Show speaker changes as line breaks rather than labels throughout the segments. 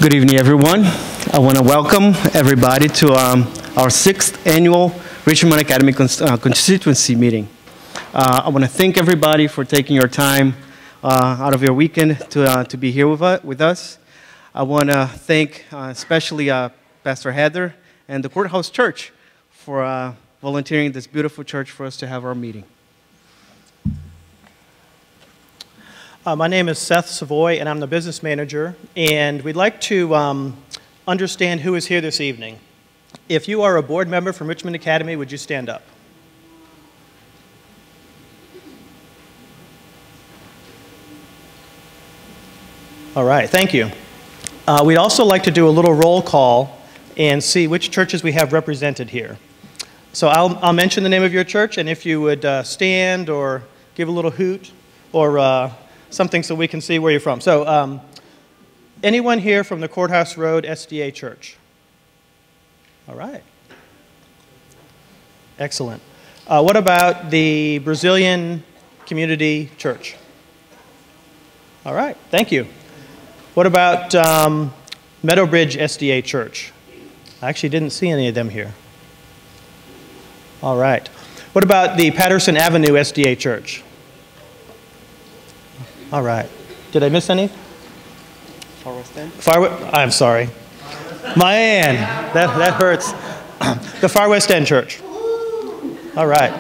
Good evening, everyone. I want to welcome everybody to our 6th annual Richmond Academy Constituency meeting. I want to thank everybody for taking your time out of your weekend to be here with us. I want to thank especially Pastor Heather and the Courthouse Church for volunteering this beautiful church for us to have our meeting.
My name is Seth Savoy, and I'm the business manager, and we'd like to understand who is here this evening. If you are a board member from Richmond Academy, would you stand up? All right, thank you. We'd also like to do a little roll call and see which churches we have represented here. So I'll mention the name of your church, and if you would stand or give a little hoot or something so we can see where you're from. So anyone here from the Courthouse Road SDA Church? All right. Excellent. What about the Brazilian Community Church? All right, thank you. What about Meadowbridge SDA Church? I actually didn't see any of them here. All right. What about the Patterson Avenue SDA Church? All right. Did I miss any?
Far West End?
I'm sorry. Man, that hurts. The Far West End Church. All right.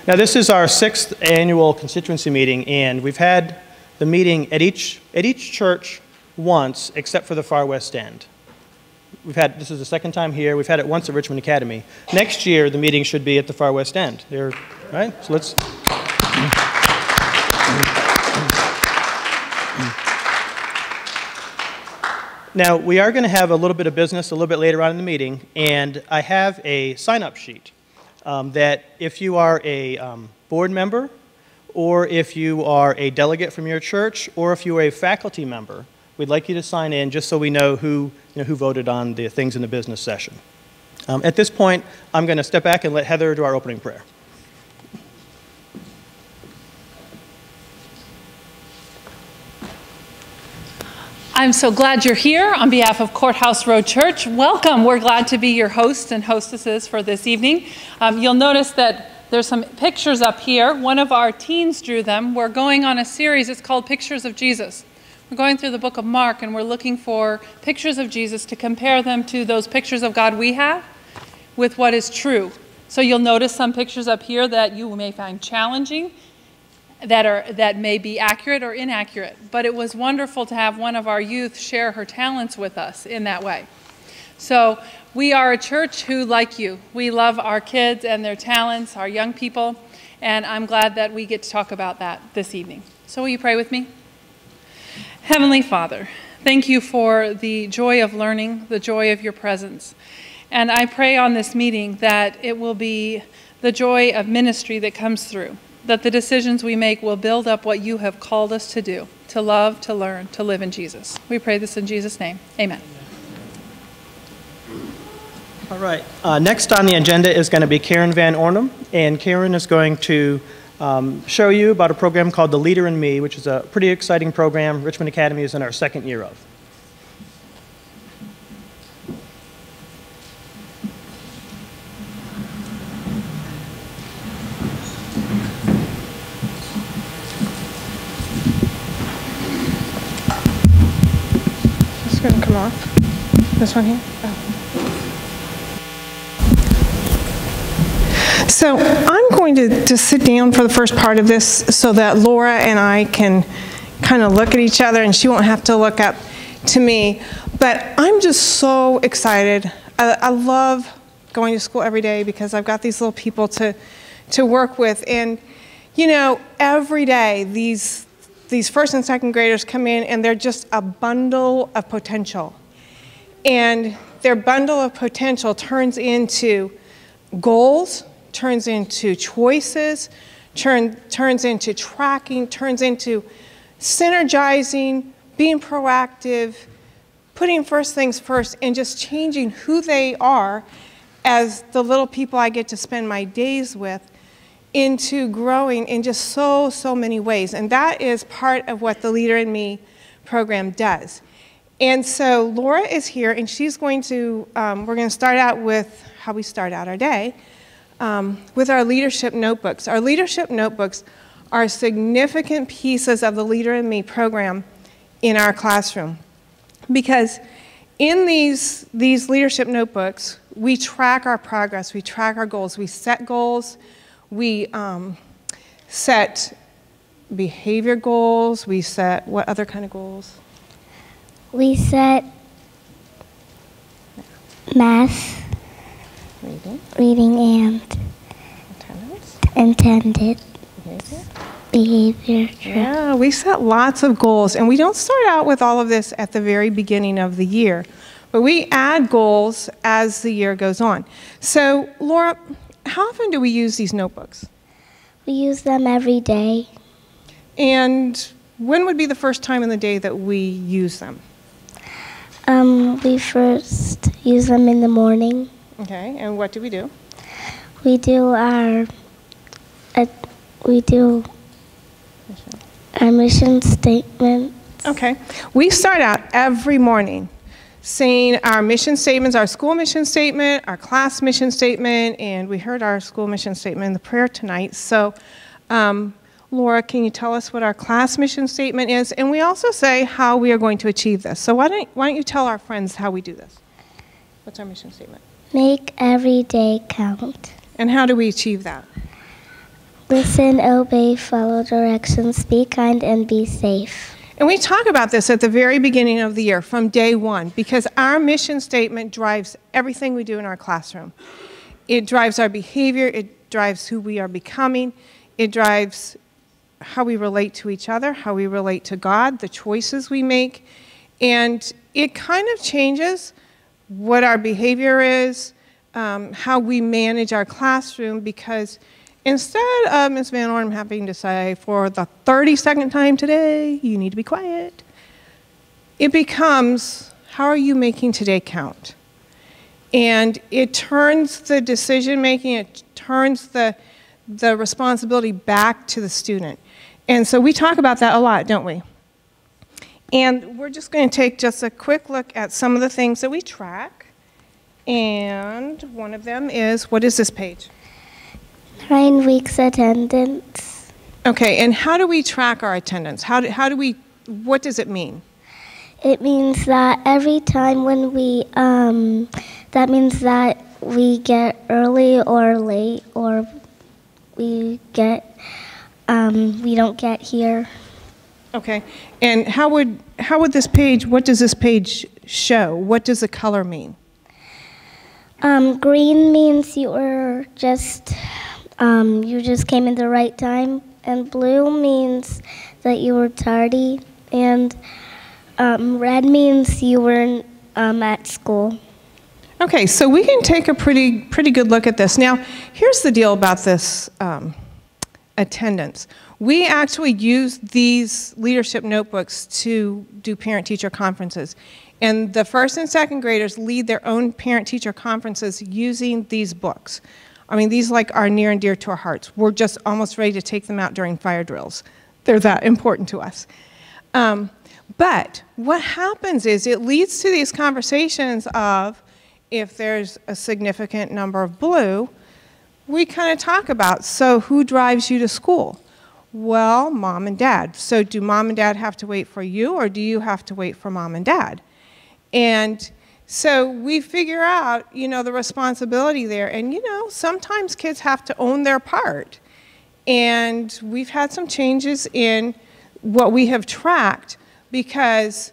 Now, this is our 6th annual constituency meeting, and we've had the meeting at each church once, except for the Far West End. This is the 2nd time here. We've had it once at Richmond Academy. Next year, the meeting should be at the Far West End. Right? So let's... Now, we are going to have a little bit of business a little bit later on in the meeting, and I have a sign-up sheet that if you are a board member, or if you are a delegate from your church, or if you are a faculty member, we'd like you to sign in just so we know who voted on the things in the business session. At this point, I'm going to step back and let Heather do our opening prayer.
I'm so glad you're here on behalf of Courthouse Road Church. Welcome. We're glad to be your hosts and hostesses for this evening. You'll notice that there's some pictures up here. One of our teens drew them. We're going on a series. It's called Pictures of Jesus. We're going through the book of Mark, and we're looking for pictures of Jesus to compare them to those pictures of God we have with what is true. So you'll notice some pictures up here that you may find challenging, that may be accurate or inaccurate. But it was wonderful to have one of our youth share her talents with us in that way. So we are a church who, like you, we love our kids and their talents, our young people, and I'm glad that we get to talk about that this evening. So will you pray with me? Heavenly Father, thank you for the joy of learning, the joy of your presence. And I pray on this meeting that it will be the joy of ministry that comes through, that the decisions we make will build up what you have called us to do, to love, to learn, to live in Jesus. We pray this in Jesus' name. Amen.
All right. Next on the agenda is going to be Karen Van Ornum, and Karen is going to show you about a program called The Leader in Me, which is a pretty exciting program Richmond Academy is in our 2nd year of.
Is this going to come off? This one here? Oh. So I'm going to just sit down for the first part of this so that Laura and I can kind of look at each other and she won't have to look up to me. But I'm just so excited. I love going to school every day because I've got these little people to work with. And, you know, every day these 1st and 2nd graders come in and they're just a bundle of potential. And their bundle of potential turns into goals, turns into choices, turns into tracking, turns into synergizing, being proactive, putting first things first, and just changing who they are as the little people I get to spend my days with into growing in just so many ways. And that is part of what the Leader in Me program does. And so Laura is here, and she's going to, we're going to start out with how we start out our day, with our leadership notebooks. Our leadership notebooks are significant pieces of the Leader in Me program in our classroom. Because in these leadership notebooks, we track our progress, we track our goals, we set goals, we set behavior goals, we set, what other kind of goals?
We set math, reading and intended behavior.
Yeah, we set lots of goals, and we don't start out with all of this at the very beginning of the year, but we add goals as the year goes on. So, Laura, how often do we use these notebooks?
We use them every day.
And when would be the first time in the day that we use them?
We first use them in the morning.
Okay, and what do we do?
We do our mission statement.
Okay, we start out every morning saying our mission statements, our school mission statement, our class mission statement, and we heard our school mission statement in the prayer tonight. So, Laura, can you tell us what our class mission statement is? And we also say how we are going to achieve this. So why don't you tell our friends how we do this? What's our mission statement?
Make every day count.
And how do we achieve that?
Listen, obey, follow directions, be kind, and be safe.
And we talk about this at the very beginning of the year, from day one, because our mission statement drives everything we do in our classroom. It drives our behavior, it drives who we are becoming, it drives how we relate to each other, how we relate to God, the choices we make, and it kind of changes what our behavior is, how we manage our classroom, because instead of Ms. Van Orm having to say, for the 32nd time today, you need to be quiet, it becomes, how are you making today count? And it turns the decision making, it turns the responsibility back to the student. And so we talk about that a lot, don't we? And we're just going to take just a quick look at some of the things that we track. And one of them is, what is this page?
9 weeks attendance.
Okay, and how do we track our attendance? What does it mean?
It means that every time when that means that we get early or late, or we don't get here.
Okay, and how would this page, what does this page show? What does the color mean?
Green means you just came in the right time, and blue means that you were tardy, and red means you were at school.
Okay, so we can take a pretty good look at this. Now, here's the deal about this attendance. We actually use these leadership notebooks to do parent-teacher conferences. And the first and second graders lead their own parent-teacher conferences using these books. I mean, these are near and dear to our hearts. We're just almost ready to take them out during fire drills. They're that important to us. But what happens is it leads to these conversations of, if there's a significant number of blue, we kind of talk about, so who drives you to school? Well, mom and dad. So do mom and dad have to wait for you, or do you have to wait for mom and dad? And so we figure out, the responsibility there. And, sometimes kids have to own their part. And we've had some changes in what we have tracked because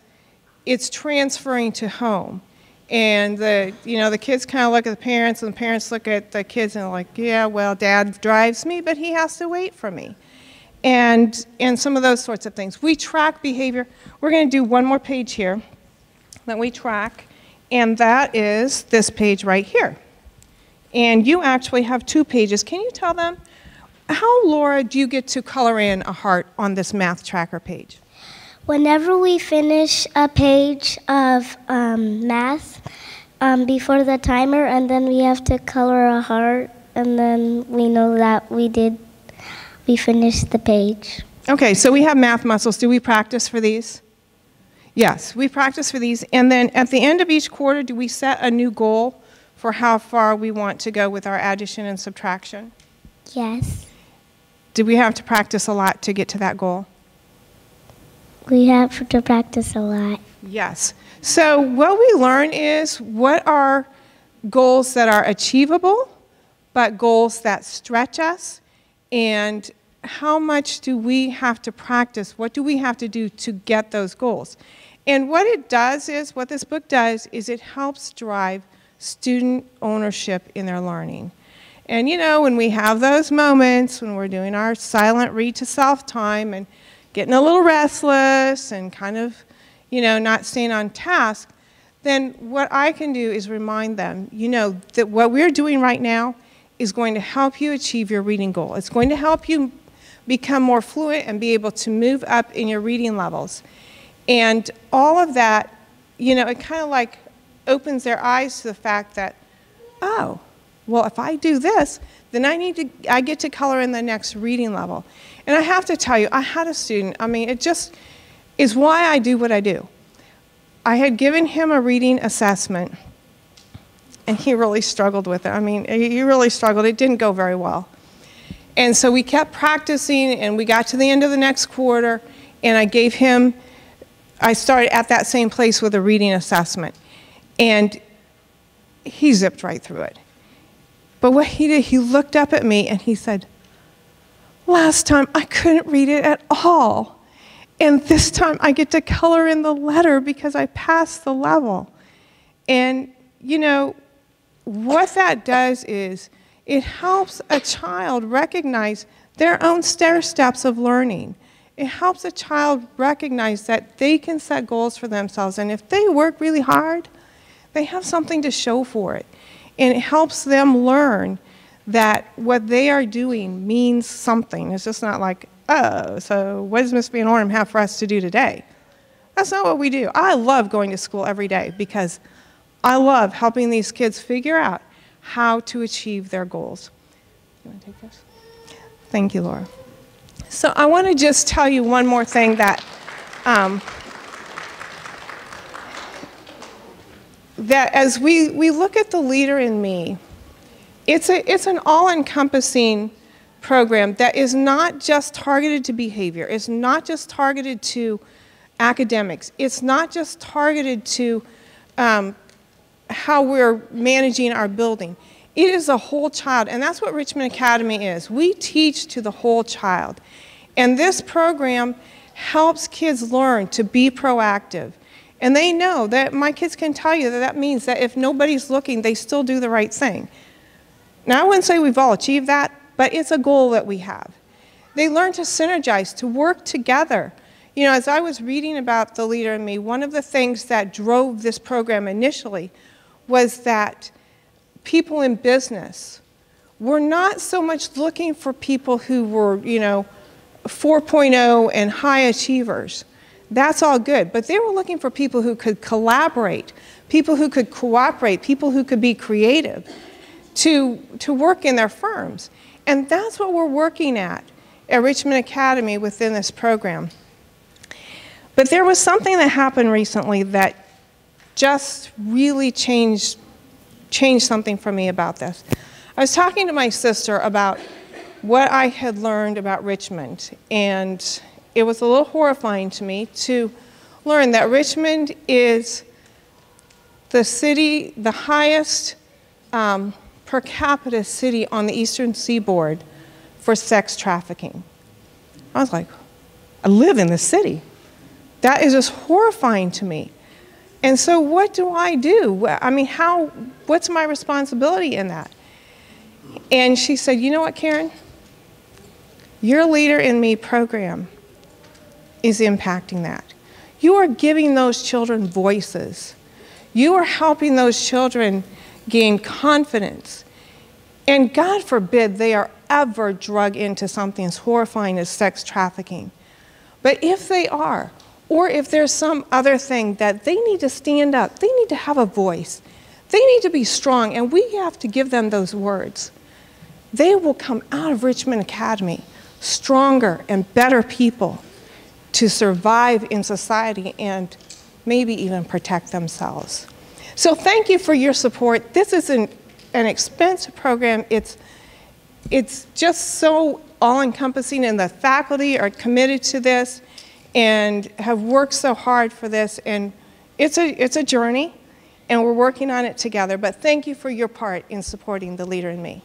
it's transferring to home. And the kids kind of look at the parents, and the parents look at the kids and are like, yeah, well, dad drives me, but he has to wait for me. And some of those sorts of things. We track behavior. We're going to do one more page here that we track, and that is this page right here. And you actually have 2 pages. Can you tell them, how, Laura, do you get to color in a heart on this math tracker page?
Whenever we finish a page of math before the timer, and then we have to color a heart, and then we know that we finished the page.
Okay, so we have math muscles. Do we practice for these? Yes, we practice for these. And then at the end of each quarter, do we set a new goal for how far we want to go with our addition and subtraction?
Yes.
Do we have to practice a lot to get to that goal?
We have to practice a lot.
Yes. So what we learn is what are goals that are achievable, but goals that stretch us, and how much do we have to practice? What do we have to do to get those goals? And what it does is, what this book does, is it helps drive student ownership in their learning. And you know, when we have those moments when we're doing our silent read to self time and getting a little restless and kind of, you know, not staying on task, then what I can do is remind them, you know, that what we're doing right now is going to help you achieve your reading goal. It's going to help you become more fluent and be able to move up in your reading levels. And all of that, you know, it kind of like opens their eyes to the fact that, oh, well, if I do this, then I get to color in the next reading level. And I have to tell you, I had a student, I mean, it just is why I do what I do. I had given him a reading assessment, and he really struggled with it. I mean, he really struggled. It didn't go very well. And so we kept practicing, and we got to the end of the next quarter, and I started at that same place with a reading assessment. And he zipped right through it. But what he did, he looked up at me and he said, last time I couldn't read it at all. And this time I get to color in the letter because I passed the level. And, you know, what that does is it helps a child recognize their own stair steps of learning. It helps a child recognize that they can set goals for themselves. And if they work really hard, they have something to show for it. And it helps them learn that what they are doing means something. It's just not like, oh, so what does Miss Van Ornum have for us to do today? That's not what we do. I love going to school every day because I love helping these kids figure out how to achieve their goals. You want to take this? Thank you, Laura. So I want to just tell you one more thing that that as we look at the leader in me, it's an all-encompassing program that is not just targeted to behavior. It's not just targeted to academics. It's not just targeted to how we're managing our building. It is a whole child, and that's what Richmond Academy is. We teach to the whole child. And this program helps kids learn to be proactive. And they know that my kids can tell you that that means that if nobody's looking, they still do the right thing. Now, I wouldn't say we've all achieved that, but it's a goal that we have. They learn to synergize, to work together. You know, as I was reading about the leader in me, one of the things that drove this program initially was that people in business were not so much looking for people who were, you know, 4.0 and high achievers. That's all good, but they were looking for people who could collaborate, people who could cooperate, people who could be creative to work in their firms. And that's what we're working at Richmond Academy within this program. But there was something that happened recently that just really changed something for me about this. I was talking to my sister about what I had learned about Richmond, and it was a little horrifying to me to learn that Richmond is the city, the highest per capita city on the eastern seaboard for sex trafficking. I was like, I live in the city. That is just horrifying to me. And so what do I do? I mean, what's my responsibility in that? And she said, you know what, Karen? Your Leader in Me program is impacting that. You are giving those children voices. You are helping those children gain confidence. And God forbid they are ever drug into something as horrifying as sex trafficking. But if they are, or if there's some other thing that they need to stand up, they need to have a voice, they need to be strong, and we have to give them those words. They will come out of Richmond Academy stronger and better people to survive in society and maybe even protect themselves. So thank you for your support. This is an expensive program. It's just so all-encompassing, and the faculty are committed to this and have worked so hard for this. And it's a journey, and we're working on it together. But thank you for your part in supporting the Leader in Me.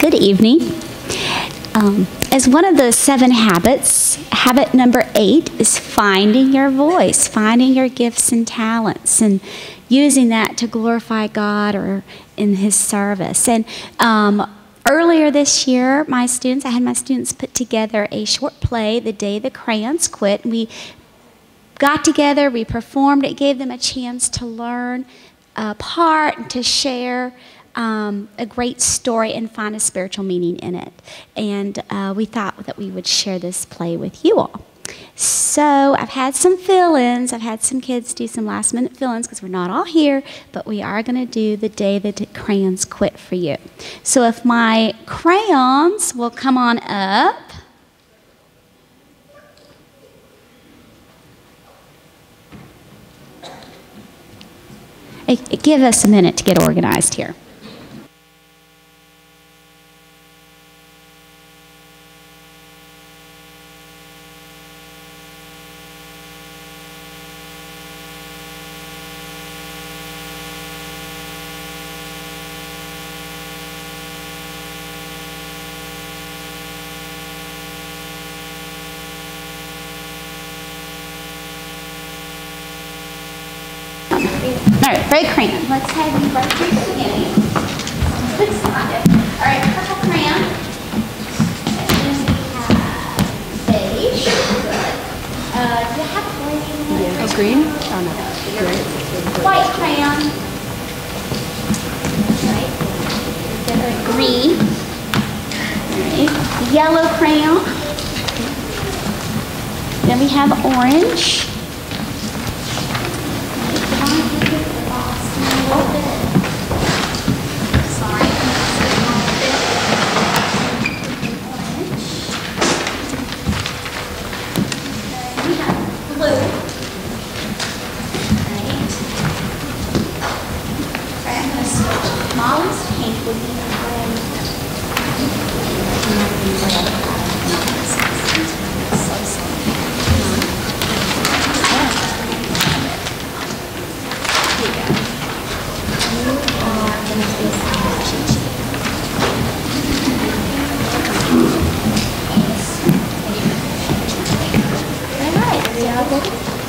Good evening. As one of the 7 habits, habit number 8 is finding your voice, finding your gifts and talents, and using that to glorify God or in His service. And earlier this year, I had my students put together a short play, The Day the Crayons Quit. We got together, we performed. It gave them a chance to learn a part and to share a great story and find a spiritual meaning in it. And we thought that we would share this play with you all. So I've had some fill-ins. I've had some kids do some last-minute fill-ins because we're not all here, but we are going to do The Day the Crayons Quit for you. So if my crayons will come on up. Give us a minute to get organized here. All right, red crayon. Let's have you right from the beginning. Good spot. All right, purple crayon. And then we have beige. Good. Do you have green?
Yeah. Green? Oh, no. Green.
White crayon. Right. Then green. All right. Yellow crayon. Then we have orange.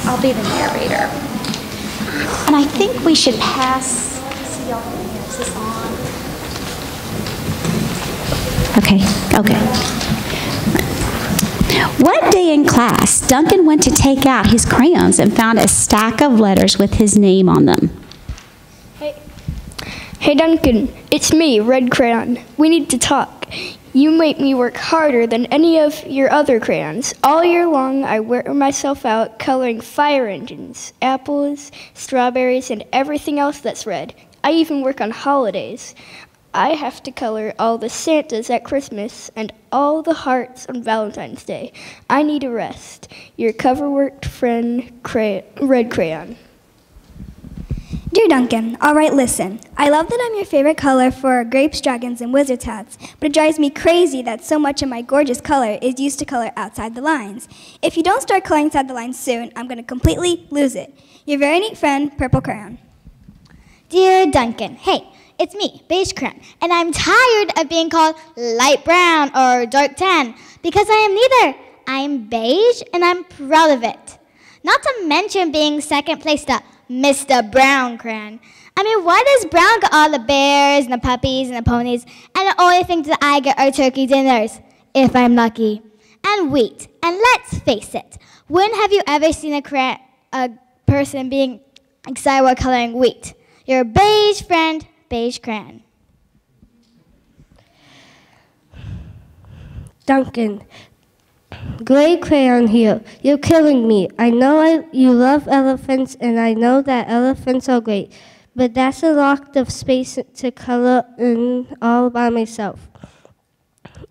I'll be the narrator. And I think we should pass. See y'all can hear. Is this on? Okay. One day in class, Duncan went to take out his crayons and found a stack of letters with his name on them.
Hey Duncan, it's me, Red Crayon. We need to talk. You make me work harder than any of your other crayons. All year long, I wear myself out coloring fire engines, apples, strawberries, and everything else that's red. I even work on holidays. I have to color all the Santas at Christmas and all the hearts on Valentine's Day. I need a rest. Your cover-worked friend, Red Crayon.
Dear Duncan, all right, listen. I love that I'm your favorite color for grapes, dragons, and wizard's hats, but it drives me crazy that so much of my gorgeous color is used to color outside the lines. If you don't start coloring inside the lines soon, I'm going to completely lose it. Your very neat friend, Purple Crayon.
Dear Duncan, hey, it's me, Beige Crayon, and I'm tired of being called light brown or dark tan, because I am neither. I'm beige, and I'm proud of it. Not to mention being second place to Mr. Brown Crayon. I mean, why does Brown get all the bears and the puppies and the ponies, and the only things that I get are turkey dinners, if I'm lucky, and wheat? And let's face it, when have you ever seen a person being excited while coloring wheat? Your beige friend, Beige Crayon.
Duncan,
Gray crayon here. You're killing me. I know you love elephants, and I know that elephants are great, but that's a lot of space to color in all by myself.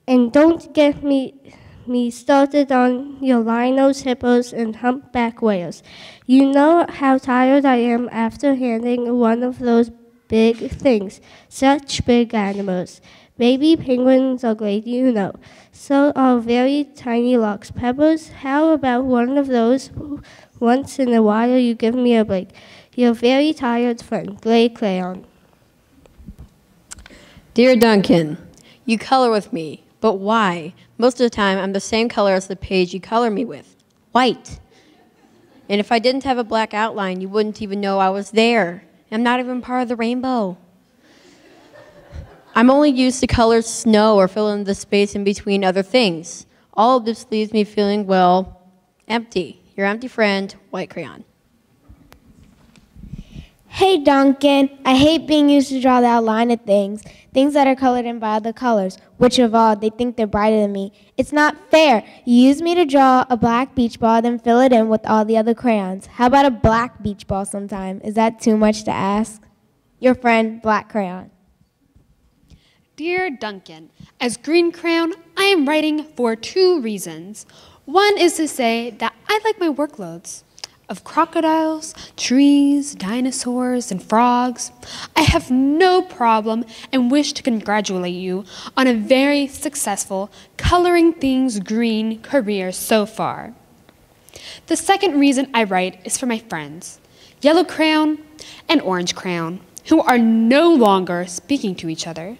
And don't get me started on your rhinos, hippos, and humpback whales. You know how tired I am after handling one of those big things. Such big animals. Baby penguins are great, you know. So are very tiny rocks. Pebbles, how about one of those? Once in a while you give me a break. Your very tired friend, Gray Crayon.
Dear Duncan, you color with me, but why? Most of the time I'm the same color as the page you color me with, white. And if I didn't have a black outline, you wouldn't even know I was there. I'm not even part of the rainbow. I'm only used to color snow or fill in the space in between other things. All of this leaves me feeling, well, empty. Your empty friend, white crayon.
Hey, Duncan. I hate being used to draw the outline of things that are colored in by other colors, which of all, they think they're brighter than me. It's not fair. You use me to draw a black beach ball, then fill it in with all the other crayons. How about a black beach ball sometime? Is that too much to ask? Your friend, Black Crayon.
Dear Duncan, as Green Crayon, I am writing for 2 reasons. One is to say that I like my workloads of crocodiles, trees, dinosaurs, and frogs. I have no problem and wish to congratulate you on a very successful coloring things green career so far. The second reason I write is for my friends, Yellow Crayon and Orange Crayon, who are no longer speaking to each other.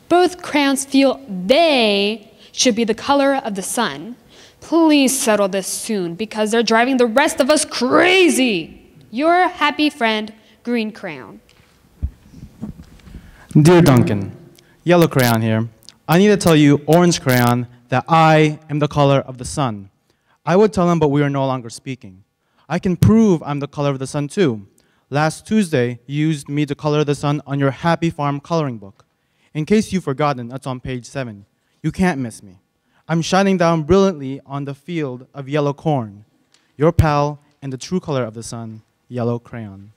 Both crayons feel they should be the color of the sun. Please settle this soon because they're driving the rest of us crazy. Your happy friend, Green Crayon.
Dear Duncan, Yellow Crayon here. I need to tell you, Orange Crayon, that I am the color of the sun. I would tell him, but we are no longer speaking. I can prove I'm the color of the sun too. Last Tuesday, you used me to color the sun on your Happy Farm coloring book. In case you've forgotten, that's on page 7. You can't miss me. I'm shining down brilliantly on the field of yellow corn. Your pal and the true color of the sun, Yellow Crayon.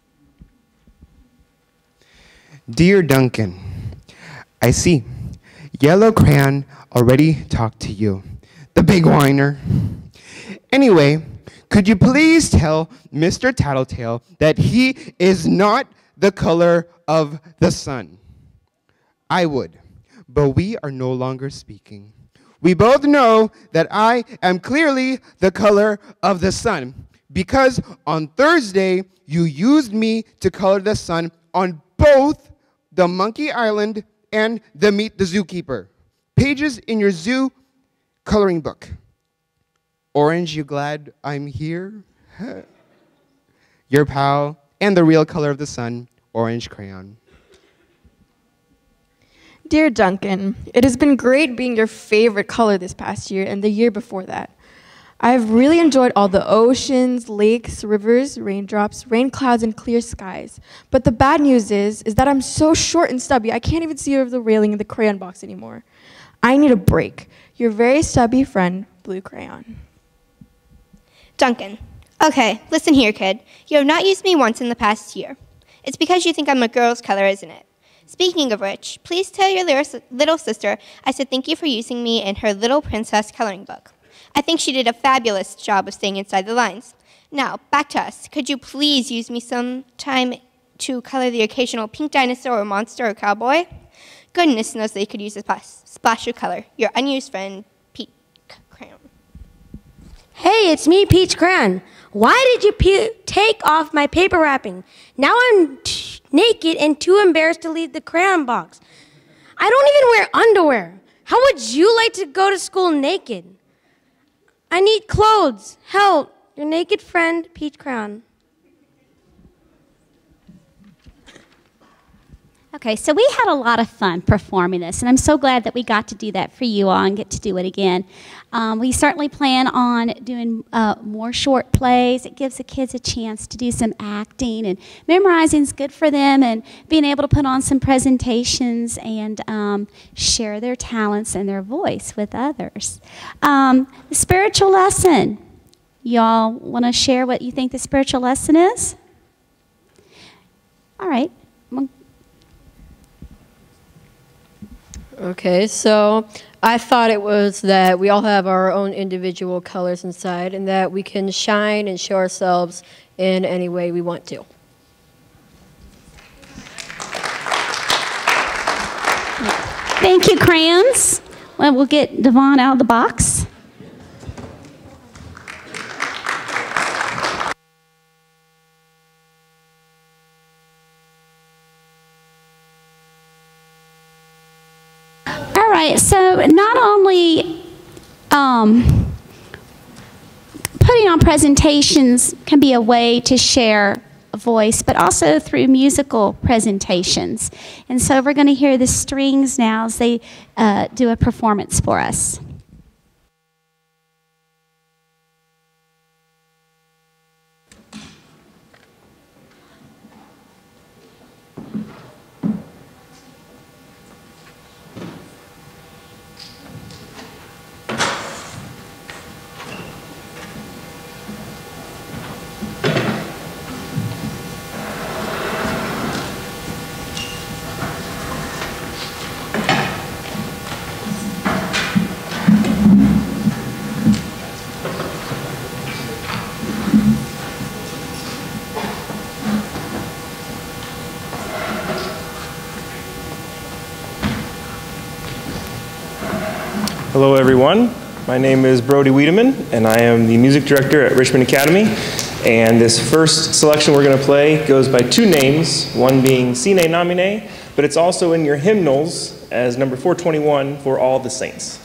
Dear Duncan, I see. Yellow Crayon already talked to you. The big whiner. Anyway, could you please tell Mr. Tattletale that he is not the color of the sun? I would, but we are no longer speaking. We both know that I am clearly the color of the sun because on Thursday, you used me to color the sun on both the Monkey Island and the Meet the Zookeeper pages in your zoo coloring book. Orange, you glad I'm here? Your pal and the real color of the sun, Orange Crayon.
Dear Duncan, it has been great being your favorite color this past year and the year before that. I've really enjoyed all the oceans, lakes, rivers, raindrops, rain clouds, and clear skies. But the bad news is that I'm so short and stubby, I can't even see over the railing in the crayon box anymore. I need a break. Your very stubby friend, Blue Crayon.
Duncan. Okay, listen here, kid. You have not used me once in the past year. It's because you think I'm a girl's color, isn't it? Speaking of which, please tell your little sister I said thank you for using me in her Little Princess coloring book. I think she did a fabulous job of staying inside the lines. Now, back to us. Could you please use me sometime to color the occasional pink dinosaur or monster or cowboy? Goodness knows they could use a splash of color. Your unused friend, Peach Crayon.
Hey, it's me, Peach Crayon. Why did you take off my paper wrapping? Now I'm naked and too embarrassed to leave the crayon box. I don't even wear underwear. How would you like to go to school naked? I need clothes. Help. Your naked friend, Peach Crayon.
Okay, so we had a lot of fun performing this, and I'm so glad that we got to do that for you all and get to do it again. We certainly plan on doing more short plays. It gives the kids a chance to do some acting, and memorizing is good for them, and being able to put on some presentations and share their talents and their voice with others. The spiritual lesson. Y'all want to share what you think the spiritual lesson is? All right.
Okay, so I thought it was that we all have our own individual colors inside and that we can shine and show ourselves in any way we want to.
Thank you, crayons. Well, we'll get Devon out of the box. All right, so not only putting on presentations can be a way to share a voice, but also through musical presentations. And so we're going to hear the strings now as they do a performance for us.
Hello everyone, my name is Brody Wiedemann and I am the music director at Richmond Academy, and this first selection we're going to play goes by two names, one being Sine Nomine, but it's also in your hymnals as number 421 for All the Saints.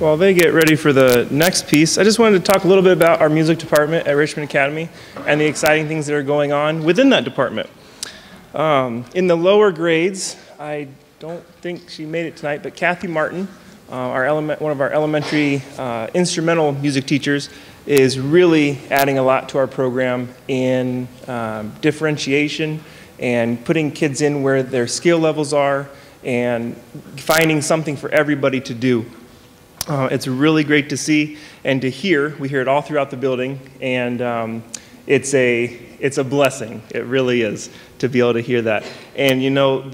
while they get ready for the next piece, I just wanted to talk a little bit about our music department at Richmond Academy and the exciting things that are going on within that department. In the lower grades, I don't think she made it tonight, but Kathy Martin, one of our elementary instrumental music teachers, is really adding a lot to our program in differentiation and putting kids in where their skill levels are and finding something for everybody to do. It's really great to see and to hear. We hear it all throughout the building, and it's a blessing. It really is to be able to hear that. And you know,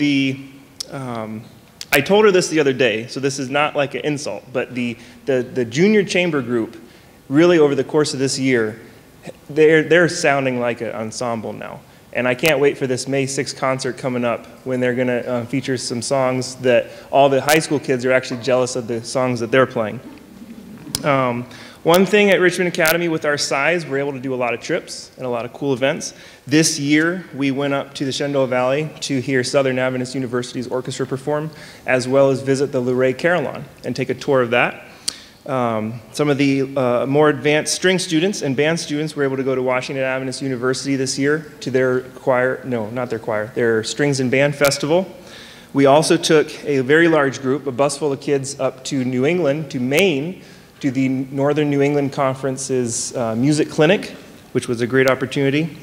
I told her this the other day, so this is not like an insult, but the junior chamber group, really over the course of this year, they're sounding like an ensemble now. And I can't wait for this May 6th concert coming up when they're going to feature some songs that all the high school kids are actually jealous of the songs that they're playing. One thing at Richmond Academy with our size, we're able to do a lot of trips and a lot of cool events. This year, we went up to the Shenandoah Valley to hear Southern Adventist University's orchestra perform, as well as visit the Luray Carillon and take a tour of that. Some of the more advanced string students and band students were able to go to Washington Adventist University this year to their choir, no, not their choir, their Strings and Band Festival. We also took a very large group, a bus full of kids, up to New England, to Maine, to the Northern New England Conference's music clinic, which was a great opportunity.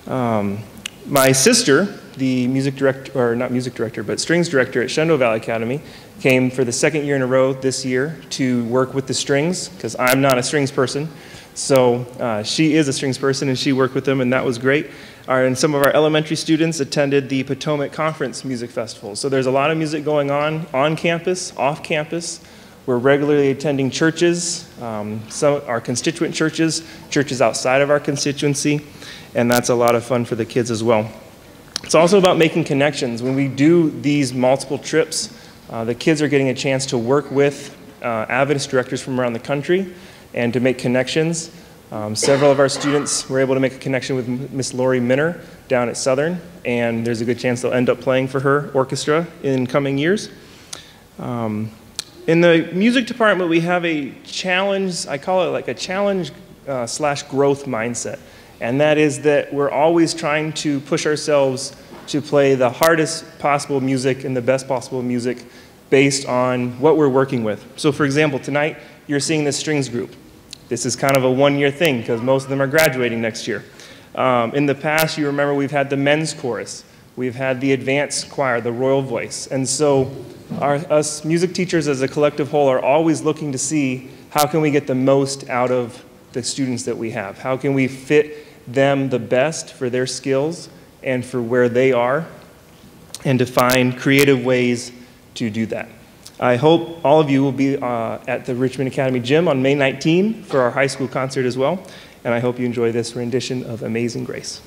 My sister, the music director, or not music director, but strings director at Shenandoah Valley Academy, came for the second year in a row this year to work with the strings, because I'm not a strings person. So she is a strings person, and she worked with them, and that was great. And some of our elementary students attended the Potomac Conference Music Festival. So there's a lot of music going on campus, off campus. We're regularly attending churches, some our constituent churches, churches outside of our constituency, and that's a lot of fun for the kids as well. It's also about making connections. When we do these multiple trips, the kids are getting a chance to work with Adventist directors from around the country and to make connections. Several of our students were able to make a connection with Miss Lori Minner down at Southern, and there's a good chance they'll end up playing for her orchestra in coming years. In the music department, we have a challenge, I call it like a challenge slash growth mindset. And that is that we're always trying to push ourselves to play the hardest possible music and the best possible music based on what we're working with. So for example, tonight, you're seeing the strings group. This is kind of a one-year thing because most of them are graduating next year. In the past, you remember we've had the men's chorus. We've had the advanced choir, the royal voice. And so us music teachers as a collective whole are always looking to see how can we get the most out of the students that we have. How can we fit them the best for their skills and for where they are, and to find creative ways to do that. I hope all of you will be at the Richmond Academy Gym on May 19 for our high school concert as well, and I hope you enjoy this rendition of Amazing Grace.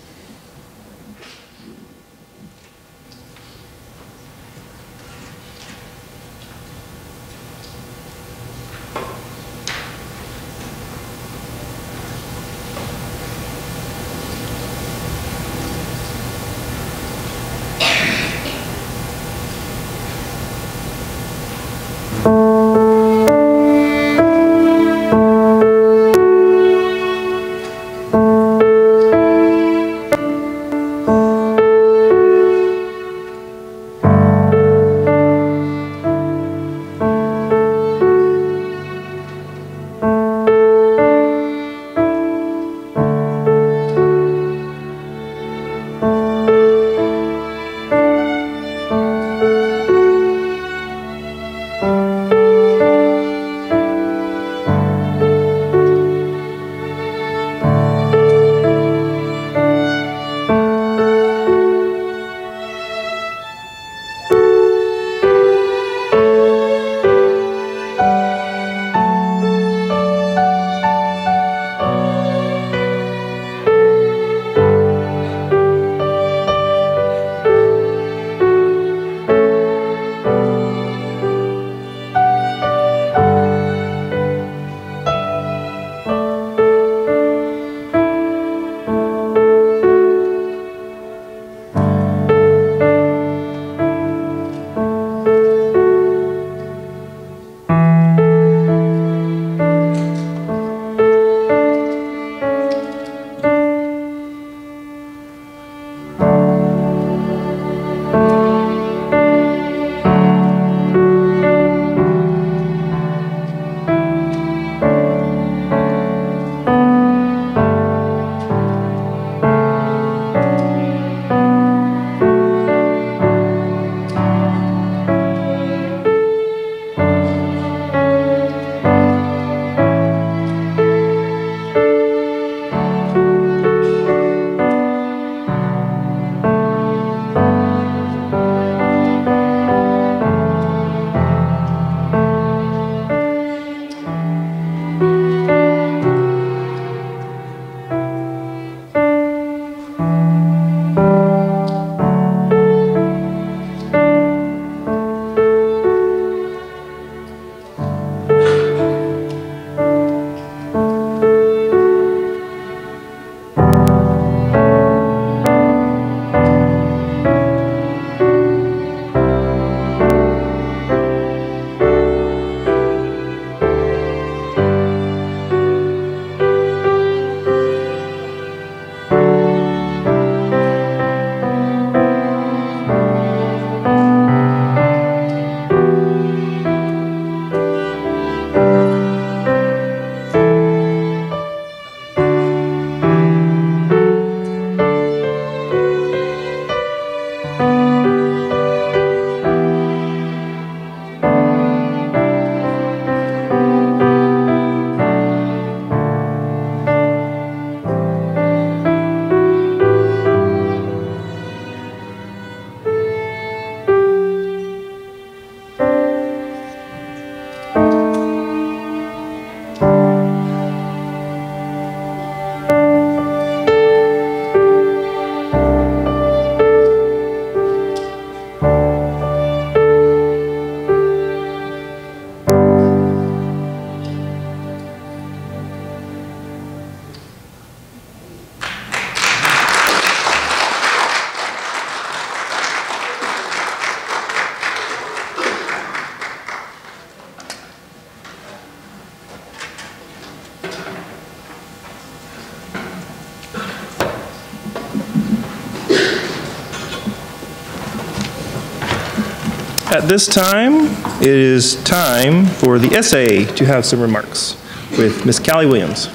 At this time, it is time for the essay to have some remarks with Ms. Callie Williams.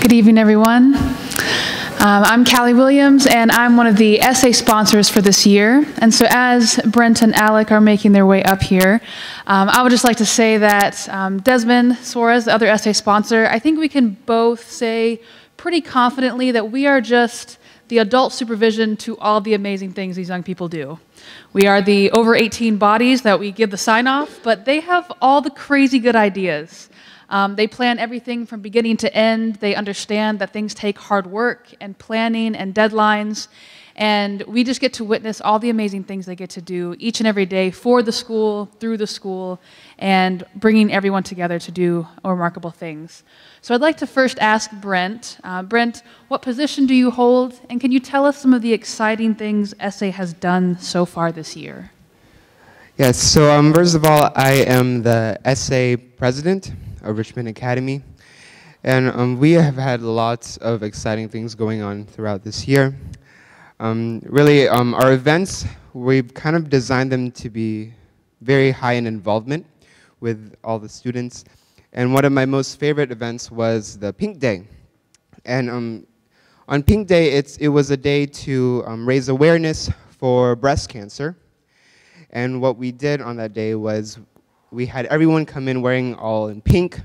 Good evening, everyone. I'm Callie Williams, and I'm one of the essay sponsors for this year. And so as Brent and Alec are making their way up here, I would just like to say that Desmond Suarez, the other essay sponsor, I think we can both say pretty confidently that we are just the adult supervision to all the amazing things these young people do. We are the over 18 bodies that we give the sign off, but they have all the crazy good ideas. They plan everything from beginning to end. They understand that things take hard work and planning and deadlines. And we just get to witness all the amazing things they get to do each and every day for the school, through the school, and bringing everyone together to do remarkable things. So I'd like to first ask Brent. Brent, what position do you hold? And can you tell us some of the exciting things essay has done so far this year?
Yes, so first of all, I am the essay president of Richmond Academy. And we have had lots of exciting things going on throughout this year. Really, our events, we've kind of designed them to be very high in involvement with all the students. And one of my most favorite events was the Pink Day. And on Pink Day, it was a day to raise awareness for breast cancer. And what we did on that day was we had everyone come in wearing all in pink,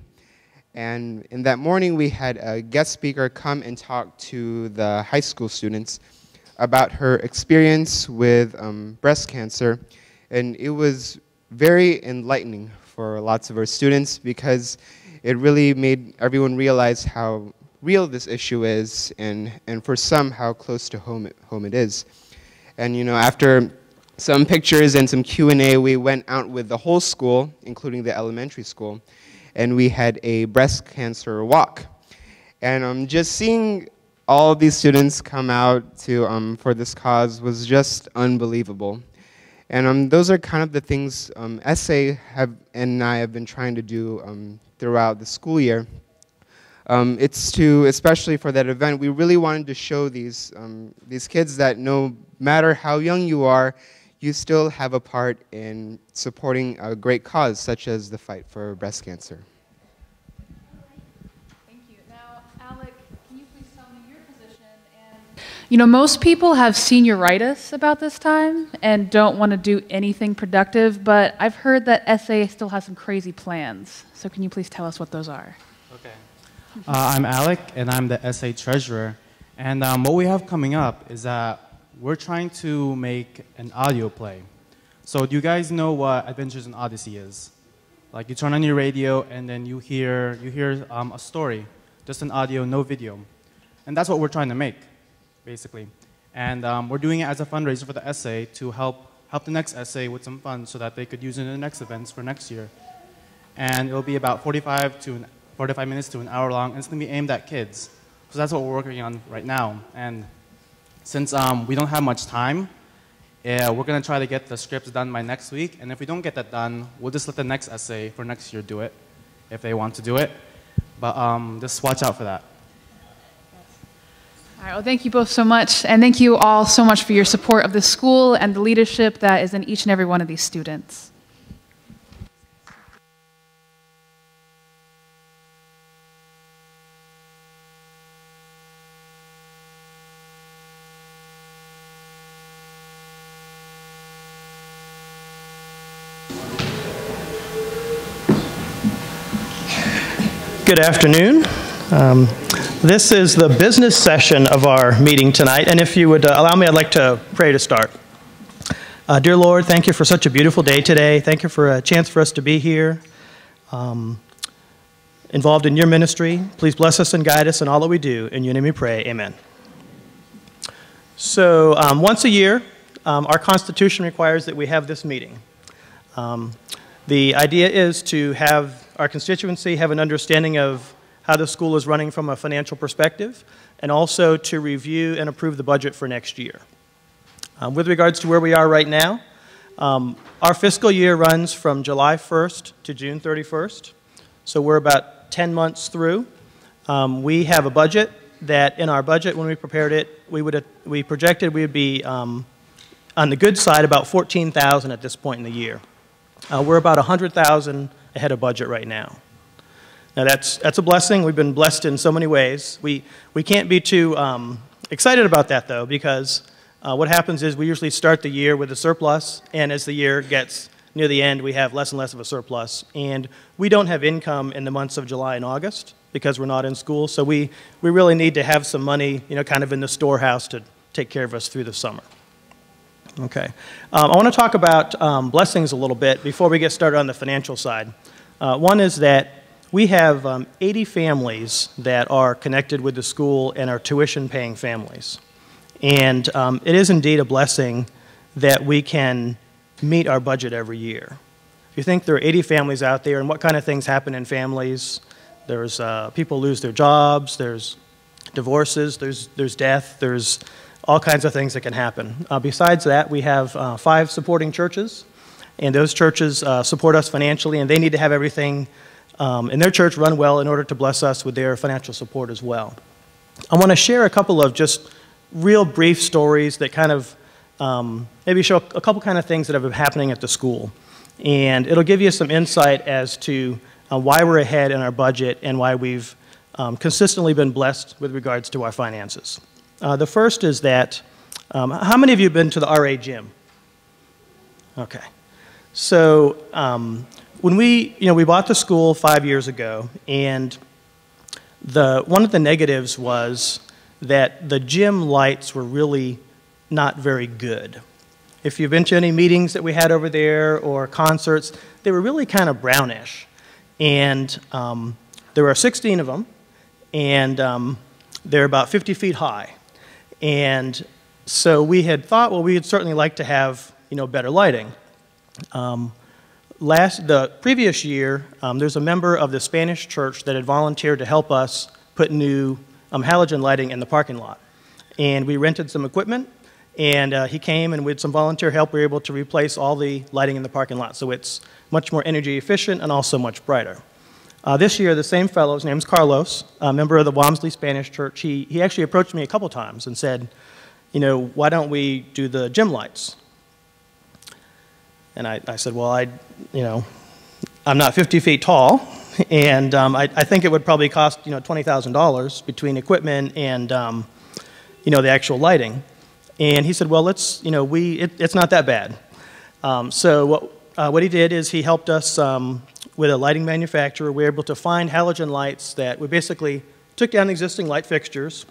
and in that morning we had a guest speaker come and talk to the high school students about her experience with breast cancer, and it was very enlightening for lots of our students because it really made everyone realize how real this issue is, and for some how close to home it is. And you know, after some pictures and some Q&A, we went out with the whole school, including the elementary school, and we had a breast cancer walk. And just seeing all of these students come out to for this cause was just unbelievable. And those are kind of the things Essay and I have been trying to do throughout the school year. It's to, especially for that event, we really wanted to show these kids that no matter how young you are, you still have a part in supporting a great cause, such as the fight for breast cancer.
Thank you. Now, Alec, can you please tell me your position? And you know, most people have senioritis about this time and don't want to do anything productive, but I've heard that essay still has some crazy plans. So can you please tell us what those are?
Okay. I'm Alec, and I'm the essay treasurer. And what we have coming up is that we're trying to make an audio play. So do you guys know what Adventures in Odyssey is? Like you turn on your radio and then you hear a story, just an audio, no video. And that's what we're trying to make, basically. And we're doing it as a fundraiser for the essay to help the next essay with some funds so that they could use it in the next events for next year. And it'll be about 45 minutes to an hour long, and it's gonna be aimed at kids. So that's what we're working on right now. And since we don't have much time, we're going to try to get the scripts done by next week. And if we don't get that done, we'll just let the next essay for next year do it, if they want to do it. But just watch out for that.
All right, well, thank you both so much. And thank you all so much for your support of the school and the leadership that is in each and every one of these students.
Good afternoon. This is the business session of our meeting tonight, and if you would allow me, I'd like to pray to start. Dear Lord, thank you for such a beautiful day today. Thank you for a chance for us to be here, involved in your ministry. Please bless us and guide us in all that we do. In your name we pray, amen. So once a year, our Constitution requires that we have this meeting. The idea is to have our constituency have an understanding of how the school is running from a financial perspective, and also to review and approve the budget for next year. With regards to where we are right now, our fiscal year runs from July 1st to June 31st, so we're about 10 months through. We have a budget that in our budget, when we prepared it, we projected we would be on the good side about $14,000 at this point in the year. We're about $100,000 ahead of budget right now. Now that's a blessing. We've been blessed in so many ways. We can't be too excited about that though, because what happens is we usually start the year with a surplus, and as the year gets near the end, we have less and less of a surplus. And we don't have income in the months of July and August because we're not in school, so we really need to have some money, kind of in the storehouse to take care of us through the summer. Okay. I want to talk about blessings a little bit before we get started on the financial side. One is that we have 80 families that are connected with the school and are tuition-paying families. And it is indeed a blessing that we can meet our budget every year. If you think there are 80 families out there and what kind of things happen in families, there's people lose their jobs, there's divorces, there's death, there's all kinds of things that can happen. Besides that, we have 5 supporting churches, and those churches support us financially, and they need to have everything in their church run well in order to bless us with their financial support as well. I want to share a couple of just real brief stories that kind of maybe show a couple kind of things that have been happening at the school. And it'll give you some insight as to why we're ahead in our budget and why we've consistently been blessed with regards to our finances. The first is that, how many of you have been to the RA gym? Okay. So when we bought the school 5 years ago, and one of the negatives was that the gym lights were really not very good. If you've been to any meetings that we had over there or concerts, they were really kind of brownish. And there were 16 of them, and they're about 50 feet high. And so we had thought, well, we'd certainly like to have, better lighting. The previous year, there's a member of the Spanish church that had volunteered to help us put new halogen lighting in the parking lot. And we rented some equipment, and he came, and with some volunteer help, we were able to replace all the lighting in the parking lot. So it's much more energy efficient and also much brighter. This year, the same fellow, his name's Carlos, a member of the Walmsley Spanish Church, he actually approached me a couple times and said, why don't we do the gym lights? And I said, well, I'm not 50 feet tall, and I think it would probably cost, $20,000 between equipment and, the actual lighting. And he said, well, it's not that bad. So what he did is he helped us with a lighting manufacturer. We were able to find halogen lights that we basically took down existing light fixtures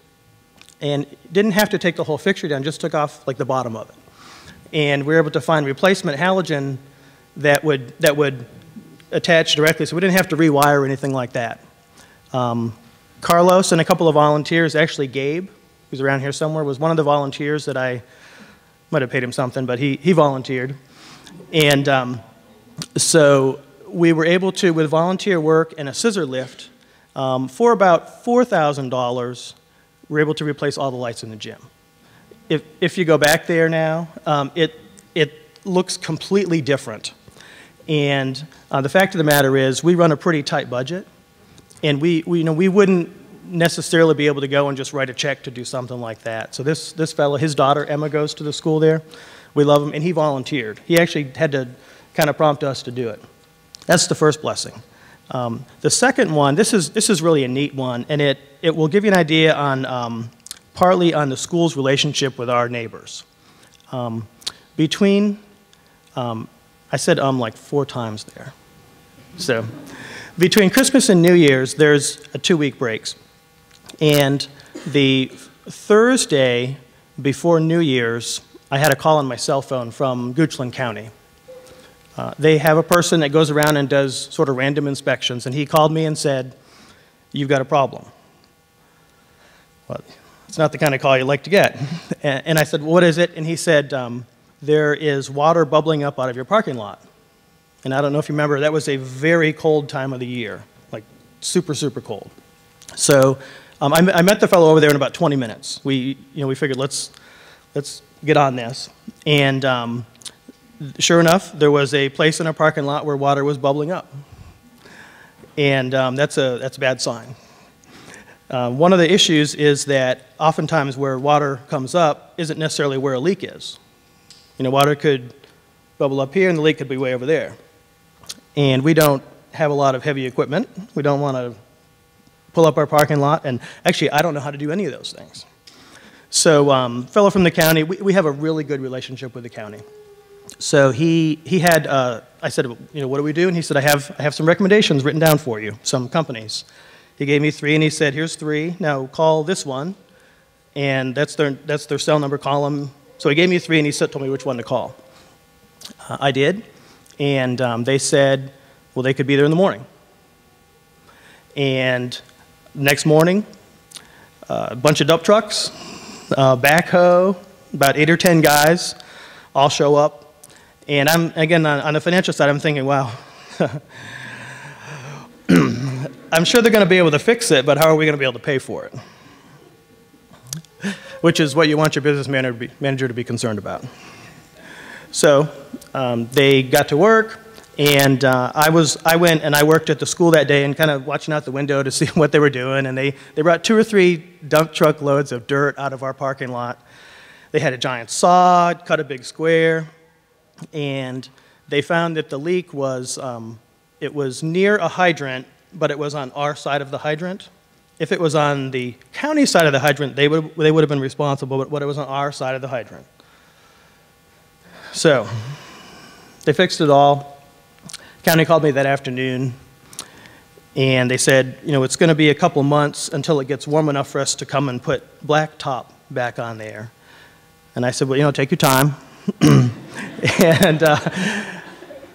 and didn't have to take the whole fixture down, just took off like the bottom of it. And we were able to find replacement halogen that would attach directly, so we didn't have to rewire or anything like that. Carlos and a couple of volunteers, actually Gabe, who's around here somewhere, was one of the volunteers that I might have paid him something, but he volunteered. And so we were able to, with volunteer work and a scissor lift, for about $4,000, we were able to replace all the lights in the gym. If you go back there now, it looks completely different. And the fact of the matter is, we run a pretty tight budget, and we wouldn't necessarily be able to go and just write a check to do something like that. So this fellow, his daughter Emma, goes to the school there. We love him, and he volunteered. He actually had to kind of prompt us to do it. That's the first blessing. The second one, this is really a neat one, and it will give you an idea on partly on the school's relationship with our neighbors. I said like 4 times there. So between Christmas and New Year's, there's a 2-week breaks. And the Thursday before New Year's, I had a call on my cell phone from Goochland County. They have a person that goes around and does sort of random inspections, and he called me and said, "You've got a problem." Well, it's not the kind of call you like to get. And I said, "What is it?" And he said, "There is water bubbling up out of your parking lot." And I don't know if you remember, that was a very cold time of the year, like super, super cold. So I met the fellow over there in about 20 minutes. We figured let's get on this. And sure enough, there was a place in our parking lot where water was bubbling up. And that's a bad sign. One of the issues is that oftentimes where water comes up isn't necessarily where a leak is. You know, water could bubble up here and the leak could be way over there. And we don't have a lot of heavy equipment. We don't want to pull up our parking lot, and actually I don't know how to do any of those things. So fellow from the county, we have a really good relationship with the county. So he had, I said, you know, what do we do? And he said, I have some recommendations written down for you, some companies. He gave me 3 and he said, here's 3, now call this one, and that's their cell number, call them. So he gave me 3 and he told me which one to call. I did, and they said, well, they could be there in the morning. And next morning, a bunch of dump trucks, backhoe, about 8 or 10 guys all show up. And I'm, again, on the financial side, I'm thinking, wow, I'm sure they're going to be able to fix it, but how are we going to be able to pay for it? Which is what you want your business manager to be concerned about. So they got to work. And I went and I worked at the school that day and kind of watching out the window to see what they were doing. And they brought 2 or 3 dump truck loads of dirt out of our parking lot. They had a giant saw, cut a big square, and they found that the leak was, it was near a hydrant, but it was on our side of the hydrant. If it was on the county side of the hydrant, they would have been responsible, but it was on our side of the hydrant. So they fixed it all. County called me that afternoon, and they said, you know, it's going to be a couple months until it gets warm enough for us to come and put blacktop back on there. And I said, well, you know, take your time.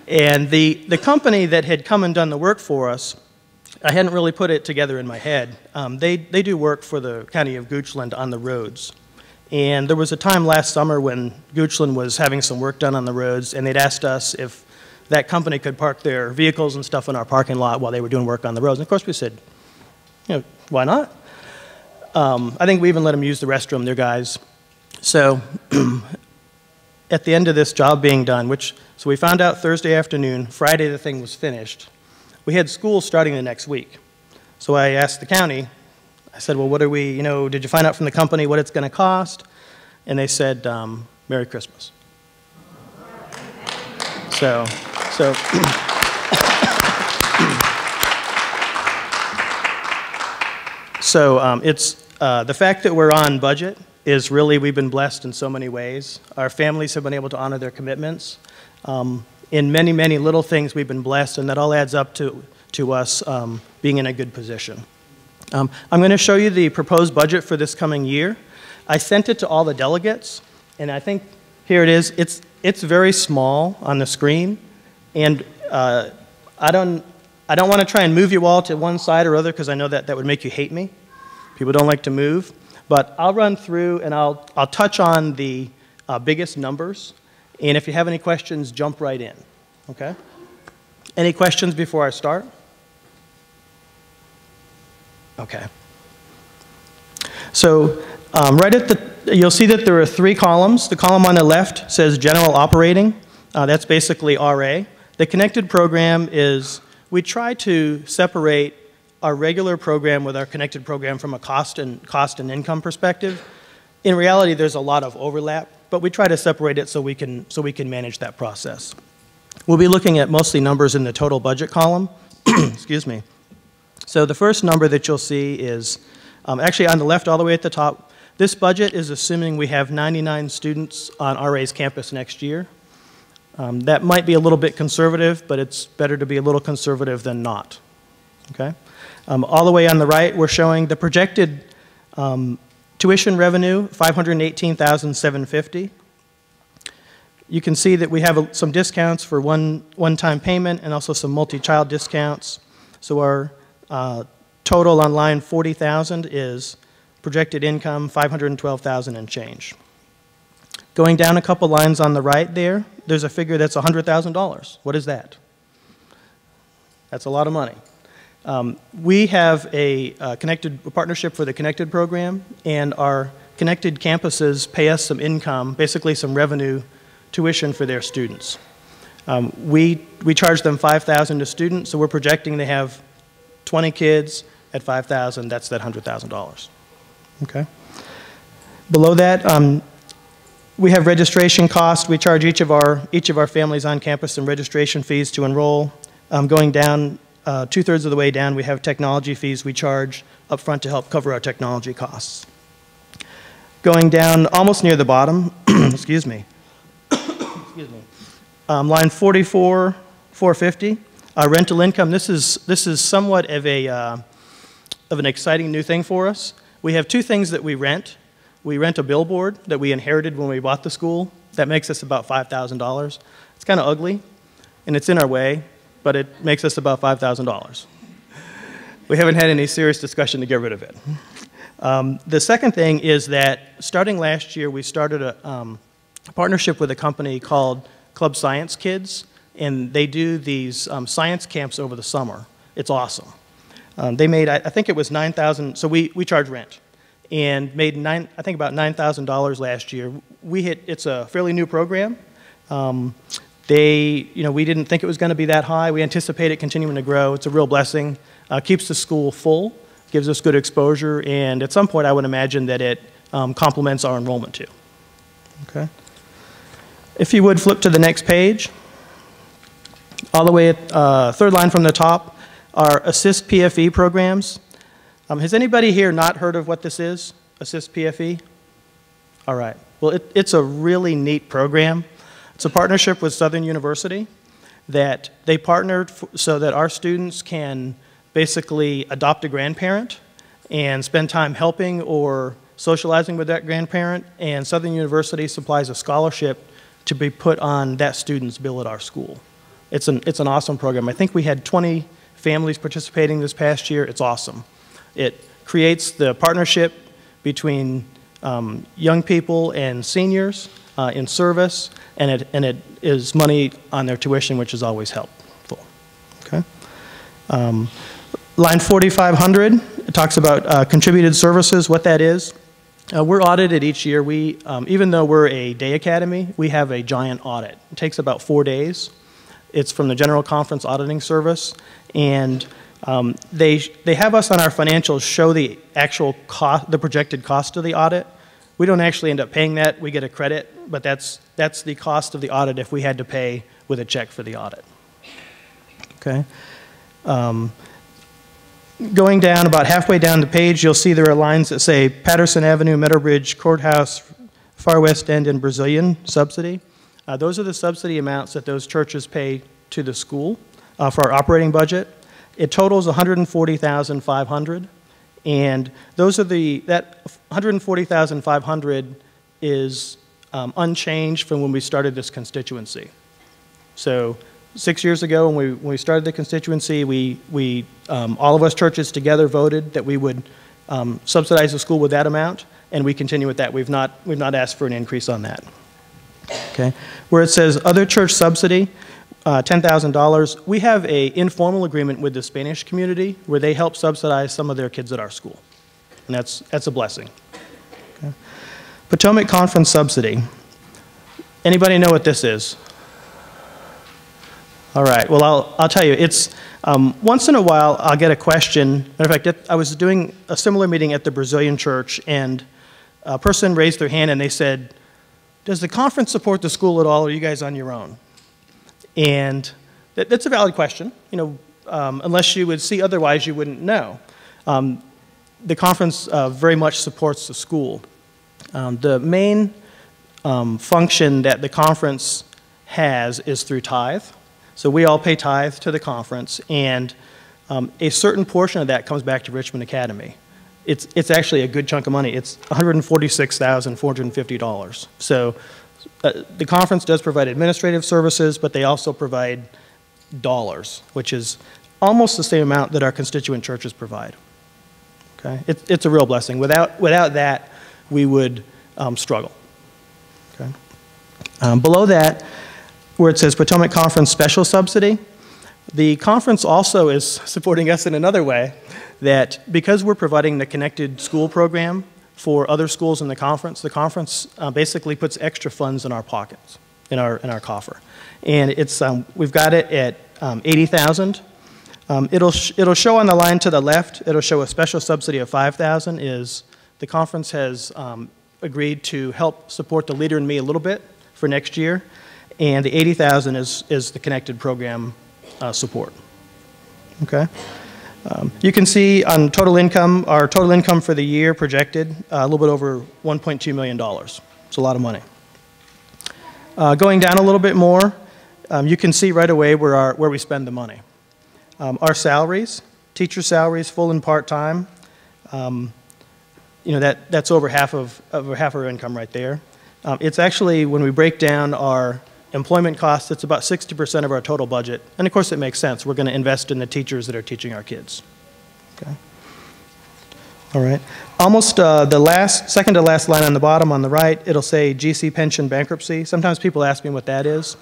And the company that had come and done the work for us, I hadn't really put it together in my head. They do work for the county of Goochland on the roads. And there was a time last summer when Goochland was having some work done on the roads, and they'd asked us if that company could park their vehicles and stuff in our parking lot while they were doing work on the roads. And of course we said, you know, why not? I think we even let them use the restroom, their guys. So at the end of this job being done, so we found out Thursday afternoon, Friday the thing was finished. We had school starting the next week. So I asked the county, I said, well, what are we, you know, did you find out from the company what it's going to cost? And they said, Merry Christmas. So it's the fact that we're on budget is really, we've been blessed in so many ways. Our families have been able to honor their commitments. In many, many little things we've been blessed, and that all adds up to us being in a good position. I'm going to show you the proposed budget for this coming year. I sent it to all the delegates, and I think here it is. It's very small on the screen. And I don't want to try and move you all to one side or other because I know that would make you hate me. People don't like to move. But I'll run through and I'll touch on the biggest numbers. And if you have any questions, jump right in. Okay? Any questions before I start? Okay. So right at you'll see that there are 3 columns. The column on the left says general operating. That's basically RA. The connected program is, we try to separate our regular program with our connected program from a cost and income perspective. In reality, there's a lot of overlap, but we try to separate it so we can manage that process. We'll be looking at mostly numbers in the total budget column. Excuse me. So the first number that you'll see is, actually on the left all the way at the top, this budget is assuming we have 99 students on RA's campus next year. That might be a little bit conservative, but it's better to be a little conservative than not. Okay? All the way on the right, we're showing the projected tuition revenue, $518,750. You can see that we have some discounts for one-time payment and also some multi-child discounts. So our total on line 40,000 is projected income $512,000 and change. Going down a couple lines on the right there, there's a figure that's $100,000. What is that? That's a lot of money. We have a partnership for the Connected program, and our Connected campuses pay us some income, basically some revenue tuition for their students. We charge them $5,000 a student, so we're projecting they have 20 kids, At 5,000, that's that $100,000. Okay. Below that, we have registration costs. We charge each of our families on campus some registration fees to enroll. Going down, 2/3 of the way down, we have technology fees we charge up front to help cover our technology costs. Going down almost near the bottom, excuse me, line 44, 450, rental income. This is somewhat of an exciting new thing for us. We have two things that we rent. We rent a billboard that we inherited when we bought the school. That makes us about $5,000. It's kind of ugly, and it's in our way, but it makes us about $5,000. We haven't had any serious discussion to get rid of it. The second thing is that starting last year, we started a partnership with a company called Club Science Kids, and they do these science camps over the summer. It's awesome. They made, I think it was $9,000, so we charge rent, and made I think about $9,000 last year. It's a fairly new program. We didn't think it was going to be that high. We anticipate it continuing to grow. It's a real blessing. Keeps the school full, gives us good exposure, and at some point I would imagine that it complements our enrollment too. Okay. If you would flip to the next page, all the way at third line from the top, our Assist PFE programs. Has anybody here not heard of what this is, Assist PFE? All right. Well, it's a really neat program. It's a partnership with Southern University that they partnered so that our students can basically adopt a grandparent and spend time helping or socializing with that grandparent, and Southern University supplies a scholarship to be put on that student's bill at our school. It's an awesome program. I think we had 20 families participating this past year. It's awesome. It creates the partnership between young people and seniors in service, and it is money on their tuition, which is always helpful. Okay. Line 4500, it talks about contributed services, what that is. We're audited each year. Even though we're a day academy, we have a giant audit. It takes about 4 days. It's from the General Conference Auditing Service, and they have us on our financials show the actual cost, the projected cost of the audit. We don't actually end up paying that. We get a credit, but that's the cost of the audit if we had to pay with a check for the audit. Okay. Going down, about halfway down the page, you'll see there are lines that say Patterson Avenue, Meadowbridge, Courthouse, Far West End, and Brazilian subsidy. Those are the subsidy amounts that those churches pay to the school for our operating budget. It totals $140,500, and that $140,500 is unchanged from when we started this constituency. So 6 years ago, when we started the constituency, all of us churches together voted that we would subsidize the school with that amount, and we continue with that. We've not asked for an increase on that. Okay. Where it says other church subsidy, $10,000, we have an informal agreement with the Spanish community where they help subsidize some of their kids at our school, and that's a blessing. Okay. Potomac Conference subsidy. Anybody know what this is? All right, well, I'll tell you, it's once in a while I'll get a question. Matter of fact, I was doing a similar meeting at the Brazilian church, and a person raised their hand and they said, does the conference support the school at all, or are you guys on your own? And that's a valid question. You know, unless you would see otherwise, you wouldn't know. The conference very much supports the school. The main function that the conference has is through tithe. So we all pay tithe to the conference, and a certain portion of that comes back to Richmond Academy. It's actually a good chunk of money. It's $146,450. So the conference does provide administrative services, but they also provide dollars, which is almost the same amount that our constituent churches provide. Okay, it's a real blessing. Without that, we would struggle. Okay, below that, where it says Potomac Conference Special Subsidy, the conference also is supporting us in another way, that because we're providing the connected school program for other schools in the conference basically puts extra funds in our pockets, in our coffer. And it's, we've got it at $80,000. It'll show on the line to the left, it'll show a special subsidy of $5,000 is the conference has agreed to help support the Leader in Me a little bit for next year, and the $80,000 is the connected program support. Okay. You can see on total income, our total income for the year projected a little bit over $1.2 million. It's a lot of money. Going down a little bit more, you can see right away where we spend the money. Our salaries, teacher salaries, full and part-time, that's over half our income right there. It's actually, when we break down our employment costs, it's about 60% of our total budget. And of course it makes sense. We're going to invest in the teachers that are teaching our kids. Okay. All right. Almost the second to last line on the bottom on the right, it'll say GC pension bankruptcy. Sometimes people ask me what that is.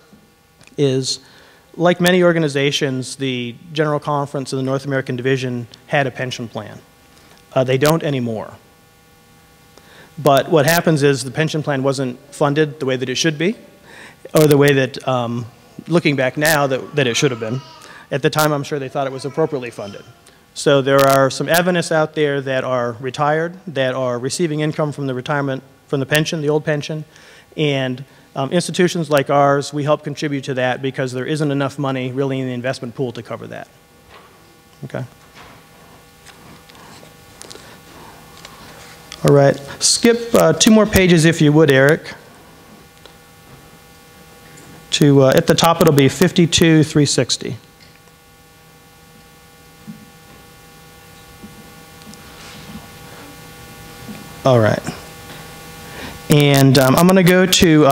Like many organizations, the General Conference and the North American Division had a pension plan. They don't anymore. But what happens is the pension plan wasn't funded the way that it should be, or the way that, looking back now, that it should have been. At the time, I'm sure they thought it was appropriately funded. So there are some Adventists out there that are retired, that are receiving income from the retirement, from the pension, the old pension, and institutions like ours, we help contribute to that because there isn't enough money really in the investment pool to cover that. Okay. All right. Skip 2 more pages if you would, Eric. At the top, it'll be 52,360. All right. And I'm going to go to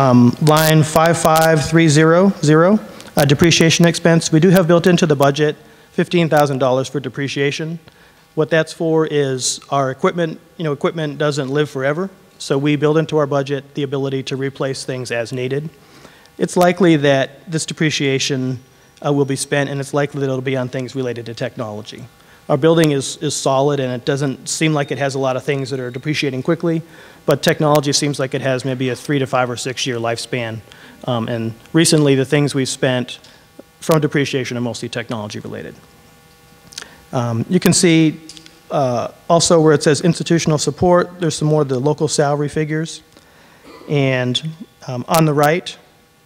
line 55300, depreciation expense. We do have built into the budget $15,000 for depreciation. What that's for is our equipment, equipment doesn't live forever, so we build into our budget the ability to replace things as needed. It's likely that this depreciation will be spent, and it's likely that it'll be on things related to technology. Our building is solid, and it doesn't seem like it has a lot of things that are depreciating quickly, but technology seems like it has maybe a 3 to 5 or 6 year lifespan. And recently, the things we've spent from depreciation are mostly technology related. You can see also where it says institutional support, there's some more of the local salary figures. And on the right,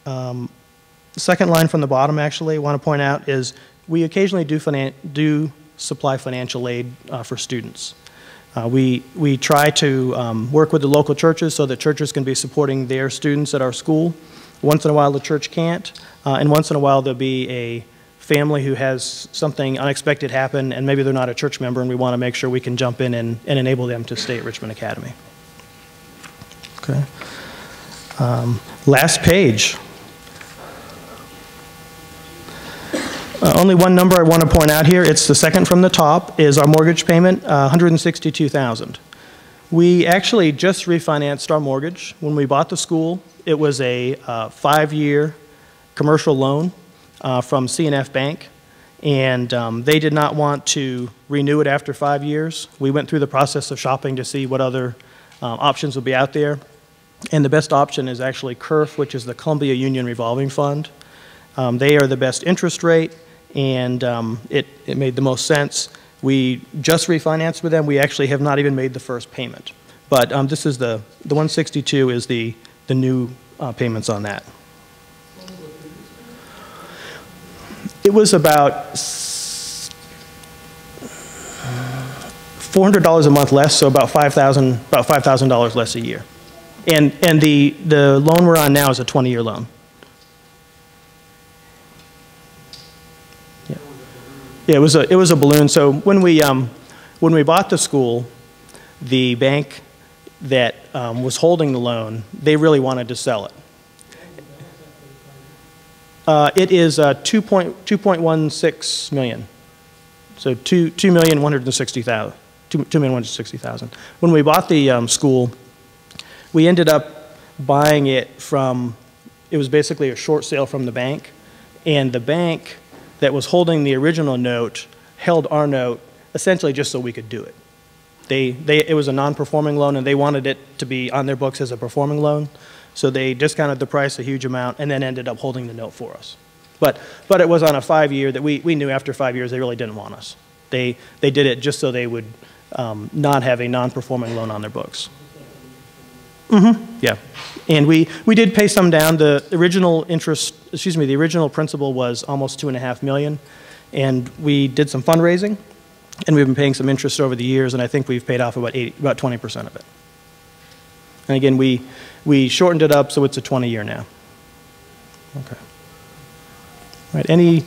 the second line from the bottom, actually, I want to point out is we occasionally do supply financial aid for students. We try to work with the local churches so that churches can be supporting their students at our school. Once in a while the church can't, and once in a while there'll be a family who has something unexpected happen and maybe they're not a church member and we want to make sure we can jump in and enable them to stay at Richmond Academy. Okay. Last page. Only one number I want to point out here, it's the second from the top, is our mortgage payment, $162,000. We actually just refinanced our mortgage. When we bought the school, it was a 5-year commercial loan from C&F Bank, and they did not want to renew it after 5 years. We went through the process of shopping to see what other options would be out there, and the best option is actually CURF, which is the Columbia Union Revolving Fund. They are the best interest rate, and it made the most sense. We just refinanced with them. We actually have not even made the first payment. But this is the 162 is the new payments on that. It was about $400 a month less, so about $5,000 less a year. And the loan we're on now is a 20-year loan. Yeah, it was a balloon. So when we bought the school, the bank that was holding the loan, they really wanted to sell it. It is 2.16 million. So 2,160,000. When we bought the school, we ended up buying it from. It was basically a short sale from the bank, and the bank that was holding the original note held our note essentially just so we could do it. It was a non-performing loan, and they wanted it to be on their books as a performing loan, so they discounted the price a huge amount and then ended up holding the note for us. But it was on a 5-year that we knew after 5 years they really didn't want us. They did it just so they would not have a non-performing loan on their books. Yeah, and we did pay some down. The original the original principal was almost $2.5 million, and we did some fundraising, and we've been paying some interest over the years, and I think we've paid off about 20% of it. And again, we shortened it up, so it's a 20-year now. Okay. All right.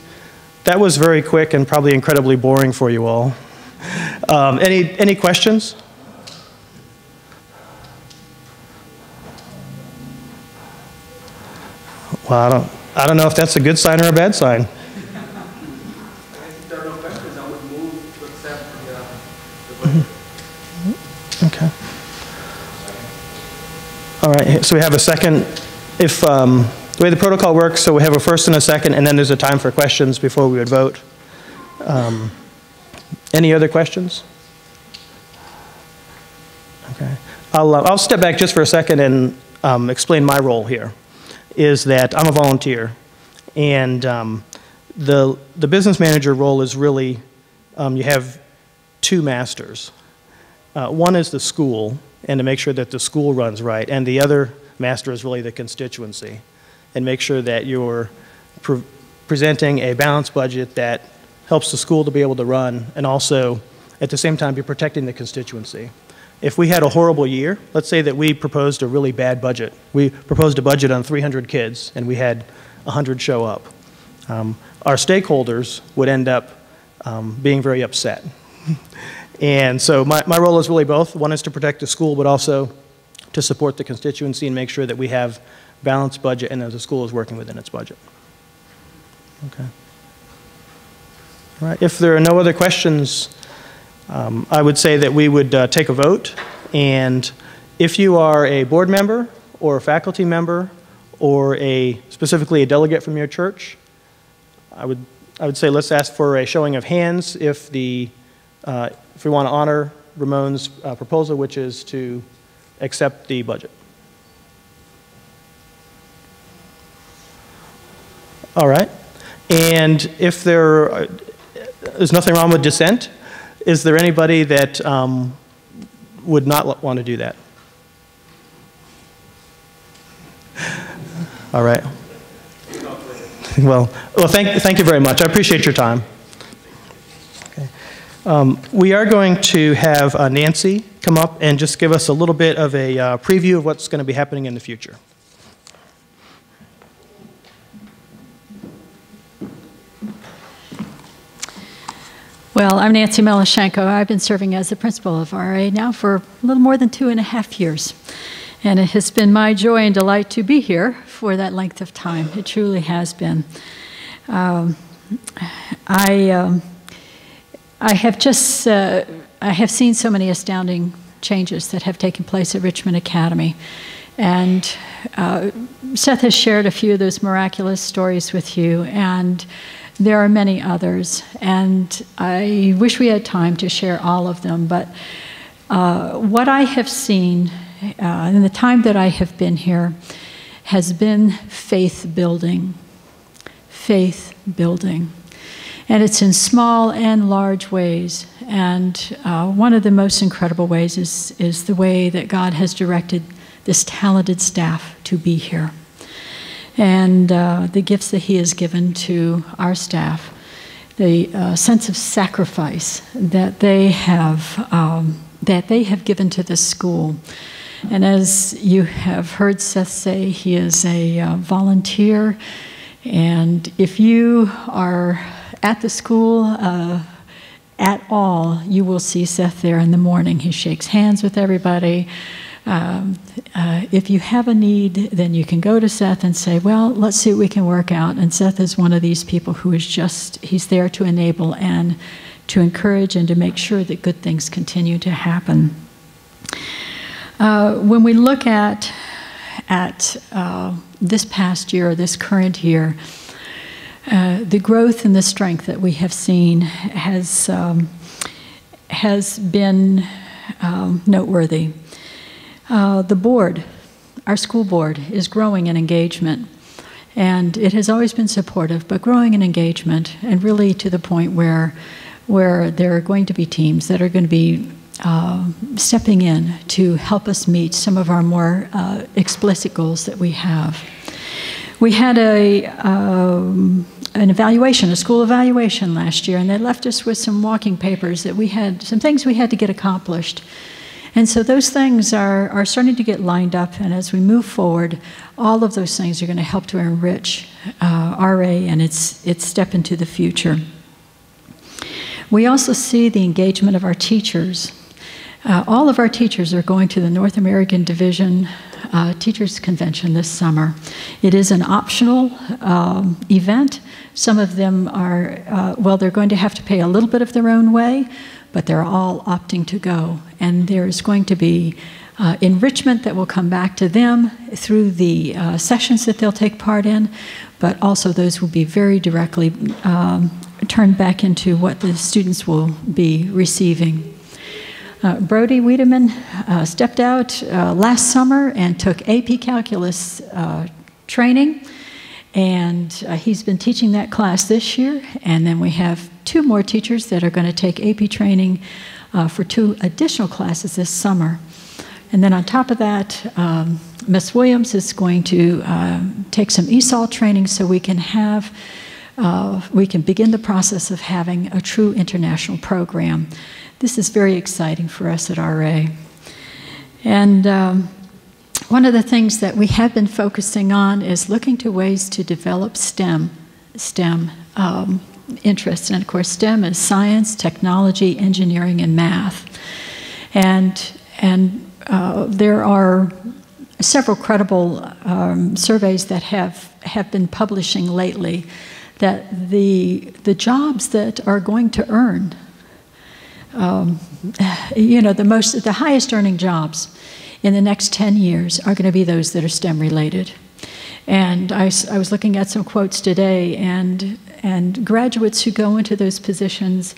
That was very quick and probably incredibly boring for you all. Any questions? Well, I don't know if that's a good sign or a bad sign.
If there are no questions, I would move to accept the budget.
Okay. All right, so we have a second. If the way the protocol works, so we have a first and a second, and then there's a time for questions before we would vote. Any other questions? Okay. I'll step back just for a second and explain my role here. Is that I'm a volunteer, and the business manager role is really, you have two masters. One is the school, and to make sure that the school runs right, and the other master is really the constituency, and make sure that you're presenting a balanced budget that helps the school to be able to run, and also at the same time be protecting the constituency. If we had a horrible year, let's say that we proposed a really bad budget. We proposed a budget on 300 kids, and we had 100 show up. Our stakeholders would end up being very upset. And so my role is really both. One is to protect the school, but also to support the constituency and make sure that we have balanced budget and that the school is working within its budget. Okay. All right. If there are no other questions, I would say that we would take a vote, and if you are a board member or a faculty member or specifically a delegate from your church, I would say let's ask for a showing of hands if we want to honor Ramon's proposal, which is to accept the budget. All right, and if there's nothing wrong with dissent. Is there anybody that would not want to do that? All right. Well, thank you very much. I appreciate your time. Okay. We are going to have Nancy come up and just give us a little bit of a preview of what's going to be happening in the future.
Well, I'm Nancy Melashenko. I've been serving as the principal of RA now for a little more than 2.5 years. And it has been my joy and delight to be here for that length of time. It truly has been. I have seen so many astounding changes that have taken place at Richmond Academy. And Seth has shared a few of those miraculous stories with you, and there are many others, and I wish we had time to share all of them, but what I have seen in the time that I have been here has been faith building. Faith building. And it's in small and large ways, and one of the most incredible ways is the way that God has directed this talented staff to be here. And the gifts that he has given to our staff, the sense of sacrifice that they have given to this school. And as you have heard Seth say, he is a volunteer. And if you are at the school at all, you will see Seth there in the morning. He shakes hands with everybody. If you have a need, then you can go to Seth and say, well, let's see what we can work out. And Seth is one of these people who is he's there to enable and to encourage and to make sure that good things continue to happen. When we look at this past year, this current year, the growth and the strength that we have seen has been noteworthy. The board, our school board, is growing in engagement. And it has always been supportive, but growing in engagement, and really to the point where there are going to be teams that are going to be stepping in to help us meet some of our more explicit goals that we have. We had an evaluation, a school evaluation last year, and they left us with some walking papers that we had, some things we had to get accomplished. And so those things are starting to get lined up, and as we move forward, all of those things are going to help to enrich RA and its step into the future. We also see the engagement of our teachers. All of our teachers are going to the North American Division Teachers Convention this summer. It is an optional event. Some of them are, well, they're going to have to pay a little bit of their own way, but they're all opting to go. And there's going to be enrichment that will come back to them through the sessions that they'll take part in, but also those will be very directly turned back into what the students will be receiving. Brody Wiedemann stepped out last summer and took AP Calculus training, and he's been teaching that class this year, and then we have 2 more teachers that are going to take AP training for 2 additional classes this summer. And then on top of that, Ms. Williams is going to take some ESOL training so we can begin the process of having a true international program. This is very exciting for us at RA. And one of the things that we have been focusing on is looking to ways to develop STEM interests. And of course, STEM is science, technology, engineering, and math. And there are several credible surveys that have been publishing lately that the jobs that are going to earn, the highest earning jobs in the next 10 years are going to be those that are STEM related. And I was looking at some quotes today, and graduates who go into those positions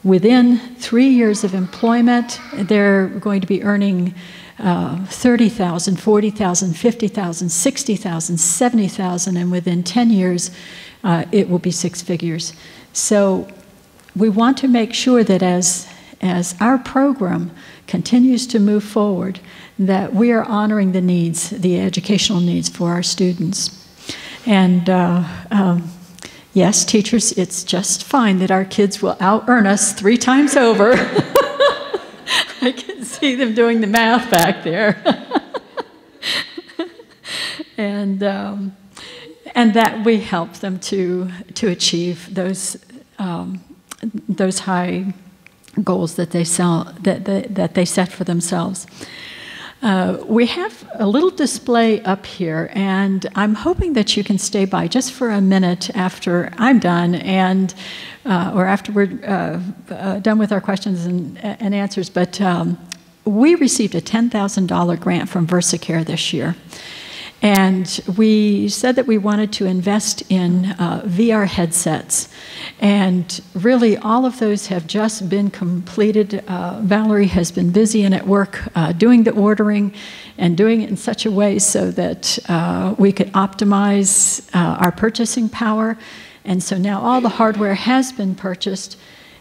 within 3 years of employment, they're going to be earning $30,000, $40,000, $50,000, $60,000, $70,000, and within 10 years, it will be 6 figures. So we want to make sure that as our program continues to move forward, that we are honoring the needs, the educational needs for our students. And yes, teachers, it's just fine that our kids will out-earn us 3 times over. I can see them doing the math back there. And that we help them to achieve those high goals that they set for themselves. We have a little display up here, and I'm hoping that you can stay by just for a minute after I'm done, and or after we're done with our questions and answers. But we received a $10,000 grant from VersaCare this year. And we said that we wanted to invest in VR headsets. And really, all of those have just been completed. Valerie has been busy and at work doing the ordering and doing it in such a way so that we could optimize our purchasing power. And so now all the hardware has been purchased,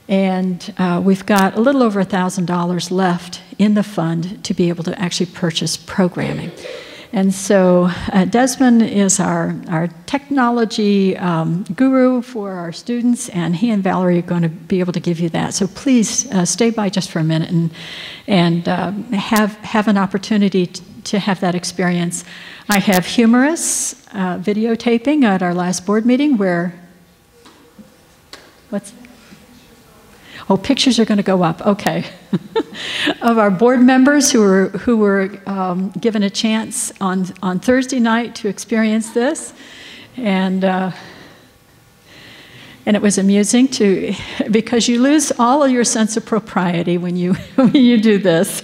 and we've got a little over $1,000 left in the fund to be able to actually purchase programming. And so Desmond is our technology guru for our students, and he and Valerie are going to be able to give you that. So please stay by just for a minute and have an opportunity to have that experience. I have humorous videotaping at our last board meeting where, oh, pictures are going to go up, okay. Of our board members who were given a chance on Thursday night to experience this. And it was amusing because you lose all of your sense of propriety when you do this.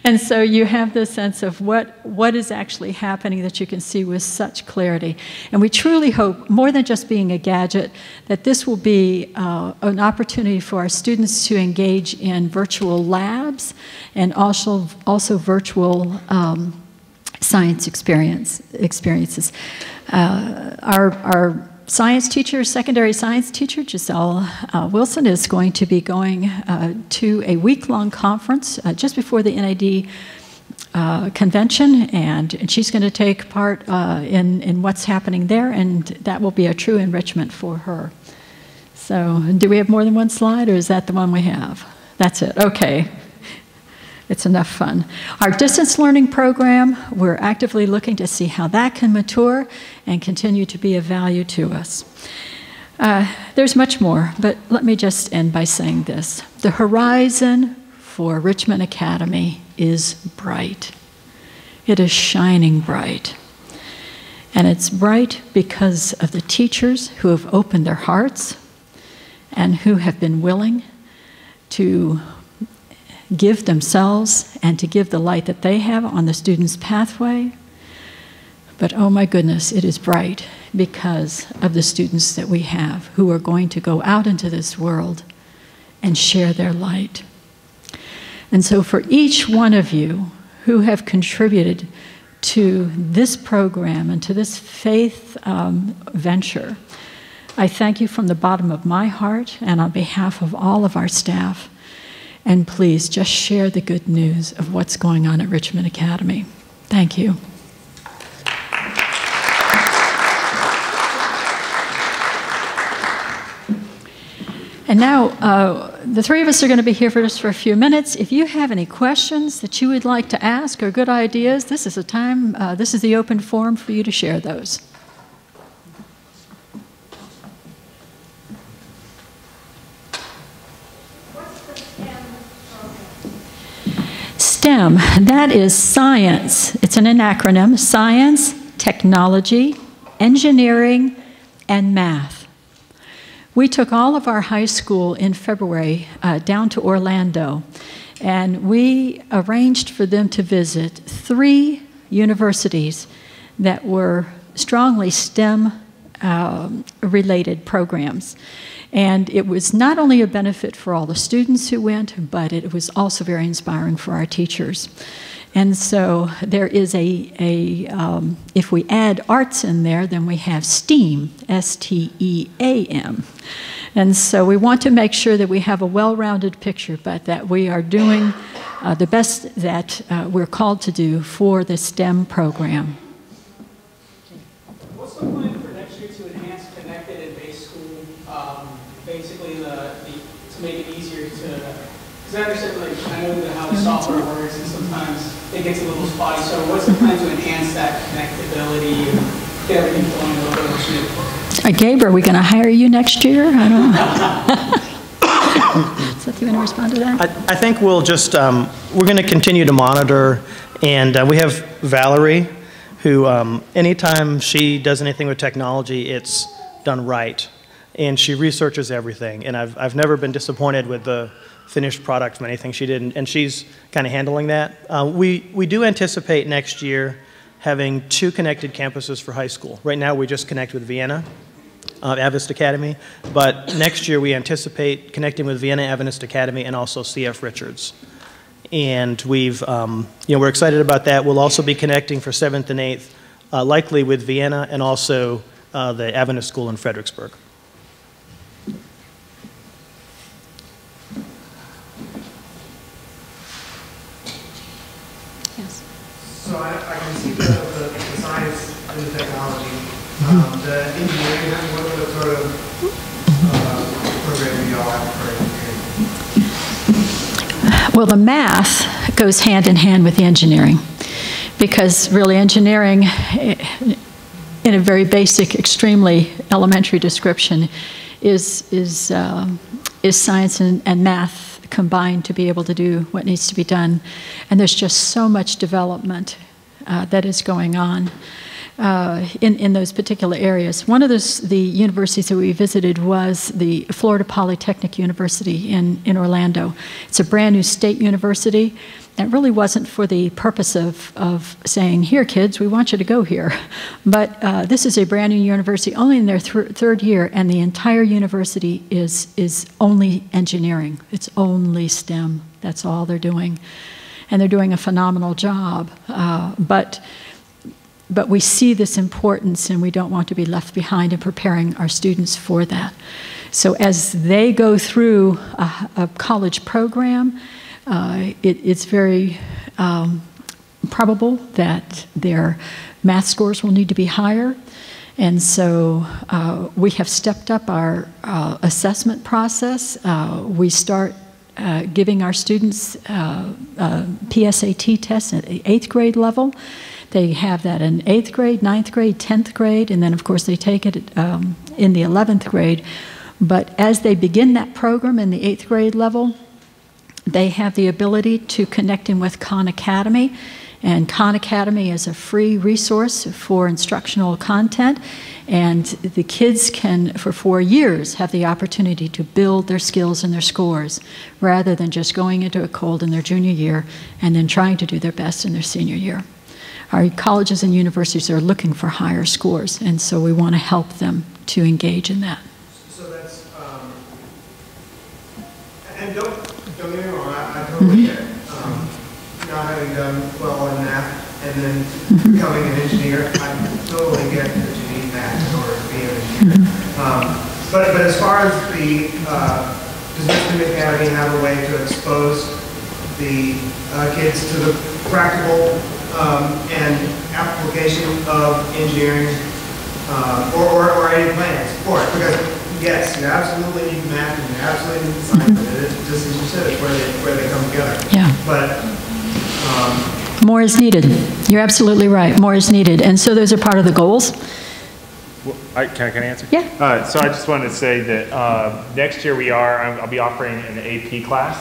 And so you have this sense of what is actually happening that you can see with such clarity. And we truly hope, more than just being a gadget, that this will be an opportunity for our students to engage in virtual labs and also virtual science experiences. Our science teacher, secondary science teacher, Giselle Wilson, is going to be going to a week-long conference just before the NAD convention, and she's going to take part in what's happening there, and that will be a true enrichment for her. So, do we have more than one slide, or is that the one we have? That's it. Okay. It's enough fun. Our distance learning program, we're actively looking to see how that can mature and continue to be of value to us. There's much more, but let me just end by saying this. The horizon for Richmond Academy is bright. It is shining bright. And it's bright because of the teachers who have opened their hearts and who have been willing to give themselves and to give the light that they have on the student's pathway. But oh my goodness, it is bright because of the students that we have who are going to go out into this world and share their light. And so for each one of you who have contributed to this program and to this faith venture, I thank you from the bottom of my heart and on behalf of all of our staff. And please just share the good news of what's going on at Richmond Academy. Thank you. And now, the three of us are going to be here for just for a few minutes. If you have any questions that you would like to ask or good ideas, this is the time, this is the open forum for you to share those. STEM, that is science. It's an acronym: science, technology, engineering, and math. We took all of our high school in February down to Orlando, and we arranged for them to visit 3 universities that were strongly STEM related programs. And it was not only a benefit for all the students who went, but it was also very inspiring for our teachers. And so there is if we add arts in there, then we have STEAM, S-T-E-A-M. And so we want to make sure that we have a well-rounded picture, but that we are doing the best that we're called to do for the STEM program.
What's the plan for next year to enhance connected and base school? Basically, to make it easier to, because I understand, like, I know how the software works, and sometimes it gets a little spotty. So, what's the plan to enhance that connectability and get everything flowing a little bit smooth?
Gabe, are we going to hire you next year? I don't know. So, do you want to respond to that?
I think we'll just we're going to continue to monitor, and we have Valerie, who anytime she does anything with technology, it's done right. And she researches everything, and I've never been disappointed with the finished product from anything she did, and she's kind of handling that. We do anticipate next year having 2 connected campuses for high school. Right now we just connect with Vienna, Adventist Academy, but next year we anticipate connecting with Vienna Adventist Academy and also CF Richards. And we're excited about that. We'll also be connecting for 7th and 8th, likely with Vienna and also the Adventist School in Fredericksburg.
So I can see the science and the technology. The engineering, what sort of program do y'all have for engineering?
Well, the math goes hand in hand with the engineering, because really engineering, in a very basic, extremely elementary description, is science and math combined to be able to do what needs to be done. And there's just so much development that is going on in those particular areas. One of the universities that we visited was the Florida Polytechnic University in Orlando. It's a brand new state university. It really wasn't for the purpose of saying, here kids, we want you to go here. But this is a brand new university, only in their 3rd year, and the entire university is only engineering. It's only STEM. That's all they're doing. And they're doing a phenomenal job. But but we see this importance, and we don't want to be left behind in preparing our students for that. So as they go through a college program, it's very probable that their math scores will need to be higher. And so we have stepped up our assessment process. We start giving our students PSAT tests at the 8th grade level. They have that in 8th grade, 9th grade, 10th grade, and then of course they take it in the 11th grade. But as they begin that program in the 8th grade level, they have the ability to connect in with Khan Academy. And Khan Academy is a free resource for instructional content, and the kids can, for 4 years, have the opportunity to build their skills and their scores, rather than just going into a cold in their junior year and then trying to do their best in their senior year. Our colleges and universities are looking for higher scores, and so we want to help them to engage in that.
So that's, and don't get me wrong, I totally get it. Not having done well in math and then becoming an engineer, I totally get that you need math in order to be an engineer. But as far as the, does Richmond Academy have a way to expose the kids to the practical and application of engineering or any plans for it? Because yes, you absolutely need math and you absolutely need science, and it's just as you said, it's where they come together.
Yeah.
But
more is needed. You're absolutely right. More is needed. And so those are part of the goals.
Well, can I answer?
Yeah.
So I just wanted to say that next year I'll be offering an AP class,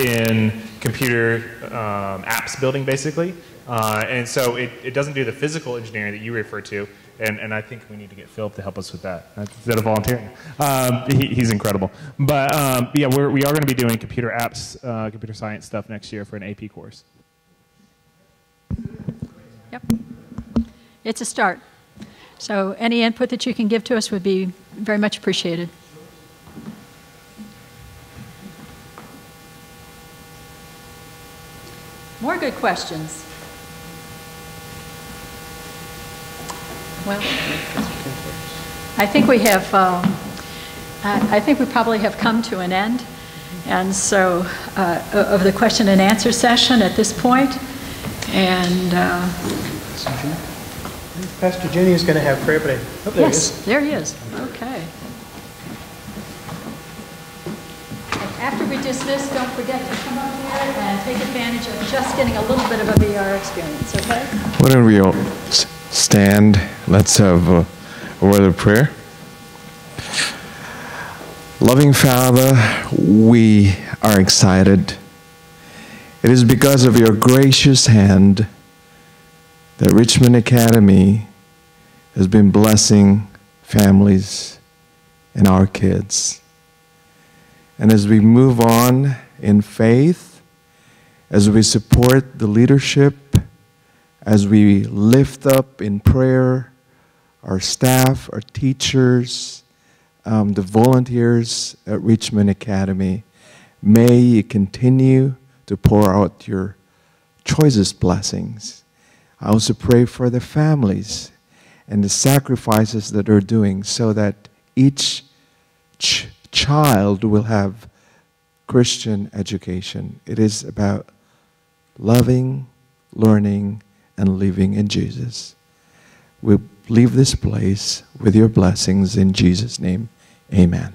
in computer apps building, basically. And so it doesn't do the physical engineering that you refer to. And I think we need to get Philip to help us with that instead of volunteering. He's incredible. But yeah, we are going to be doing computer apps, computer science stuff next year for an AP course.
Yep. It's a start. So any input that you can give to us would be very much appreciated. More good questions. Well, I think we have, I think we probably have come to an end. And so, of the question and answer session at this point. And
Pastor Jenny is going to have prayer, but there he is.
There he is. Okay. After we dismiss, don't forget to come up here and take advantage of just getting a little bit of a VR experience, okay?
Why don't we all stand? Let's have a word of prayer. Loving Father, we are excited. It is because of your gracious hand that Richmond Academy has been blessing families and our kids. And as we move on in faith, as we support the leadership, as we lift up in prayer our staff, our teachers, the volunteers at Richmond Academy, may you continue to pour out your choicest blessings. I also pray for the families and the sacrifices that they're doing so that each child will have Christian education. It is about loving, learning, and living in Jesus. We leave this place with your blessings in Jesus' name. Amen.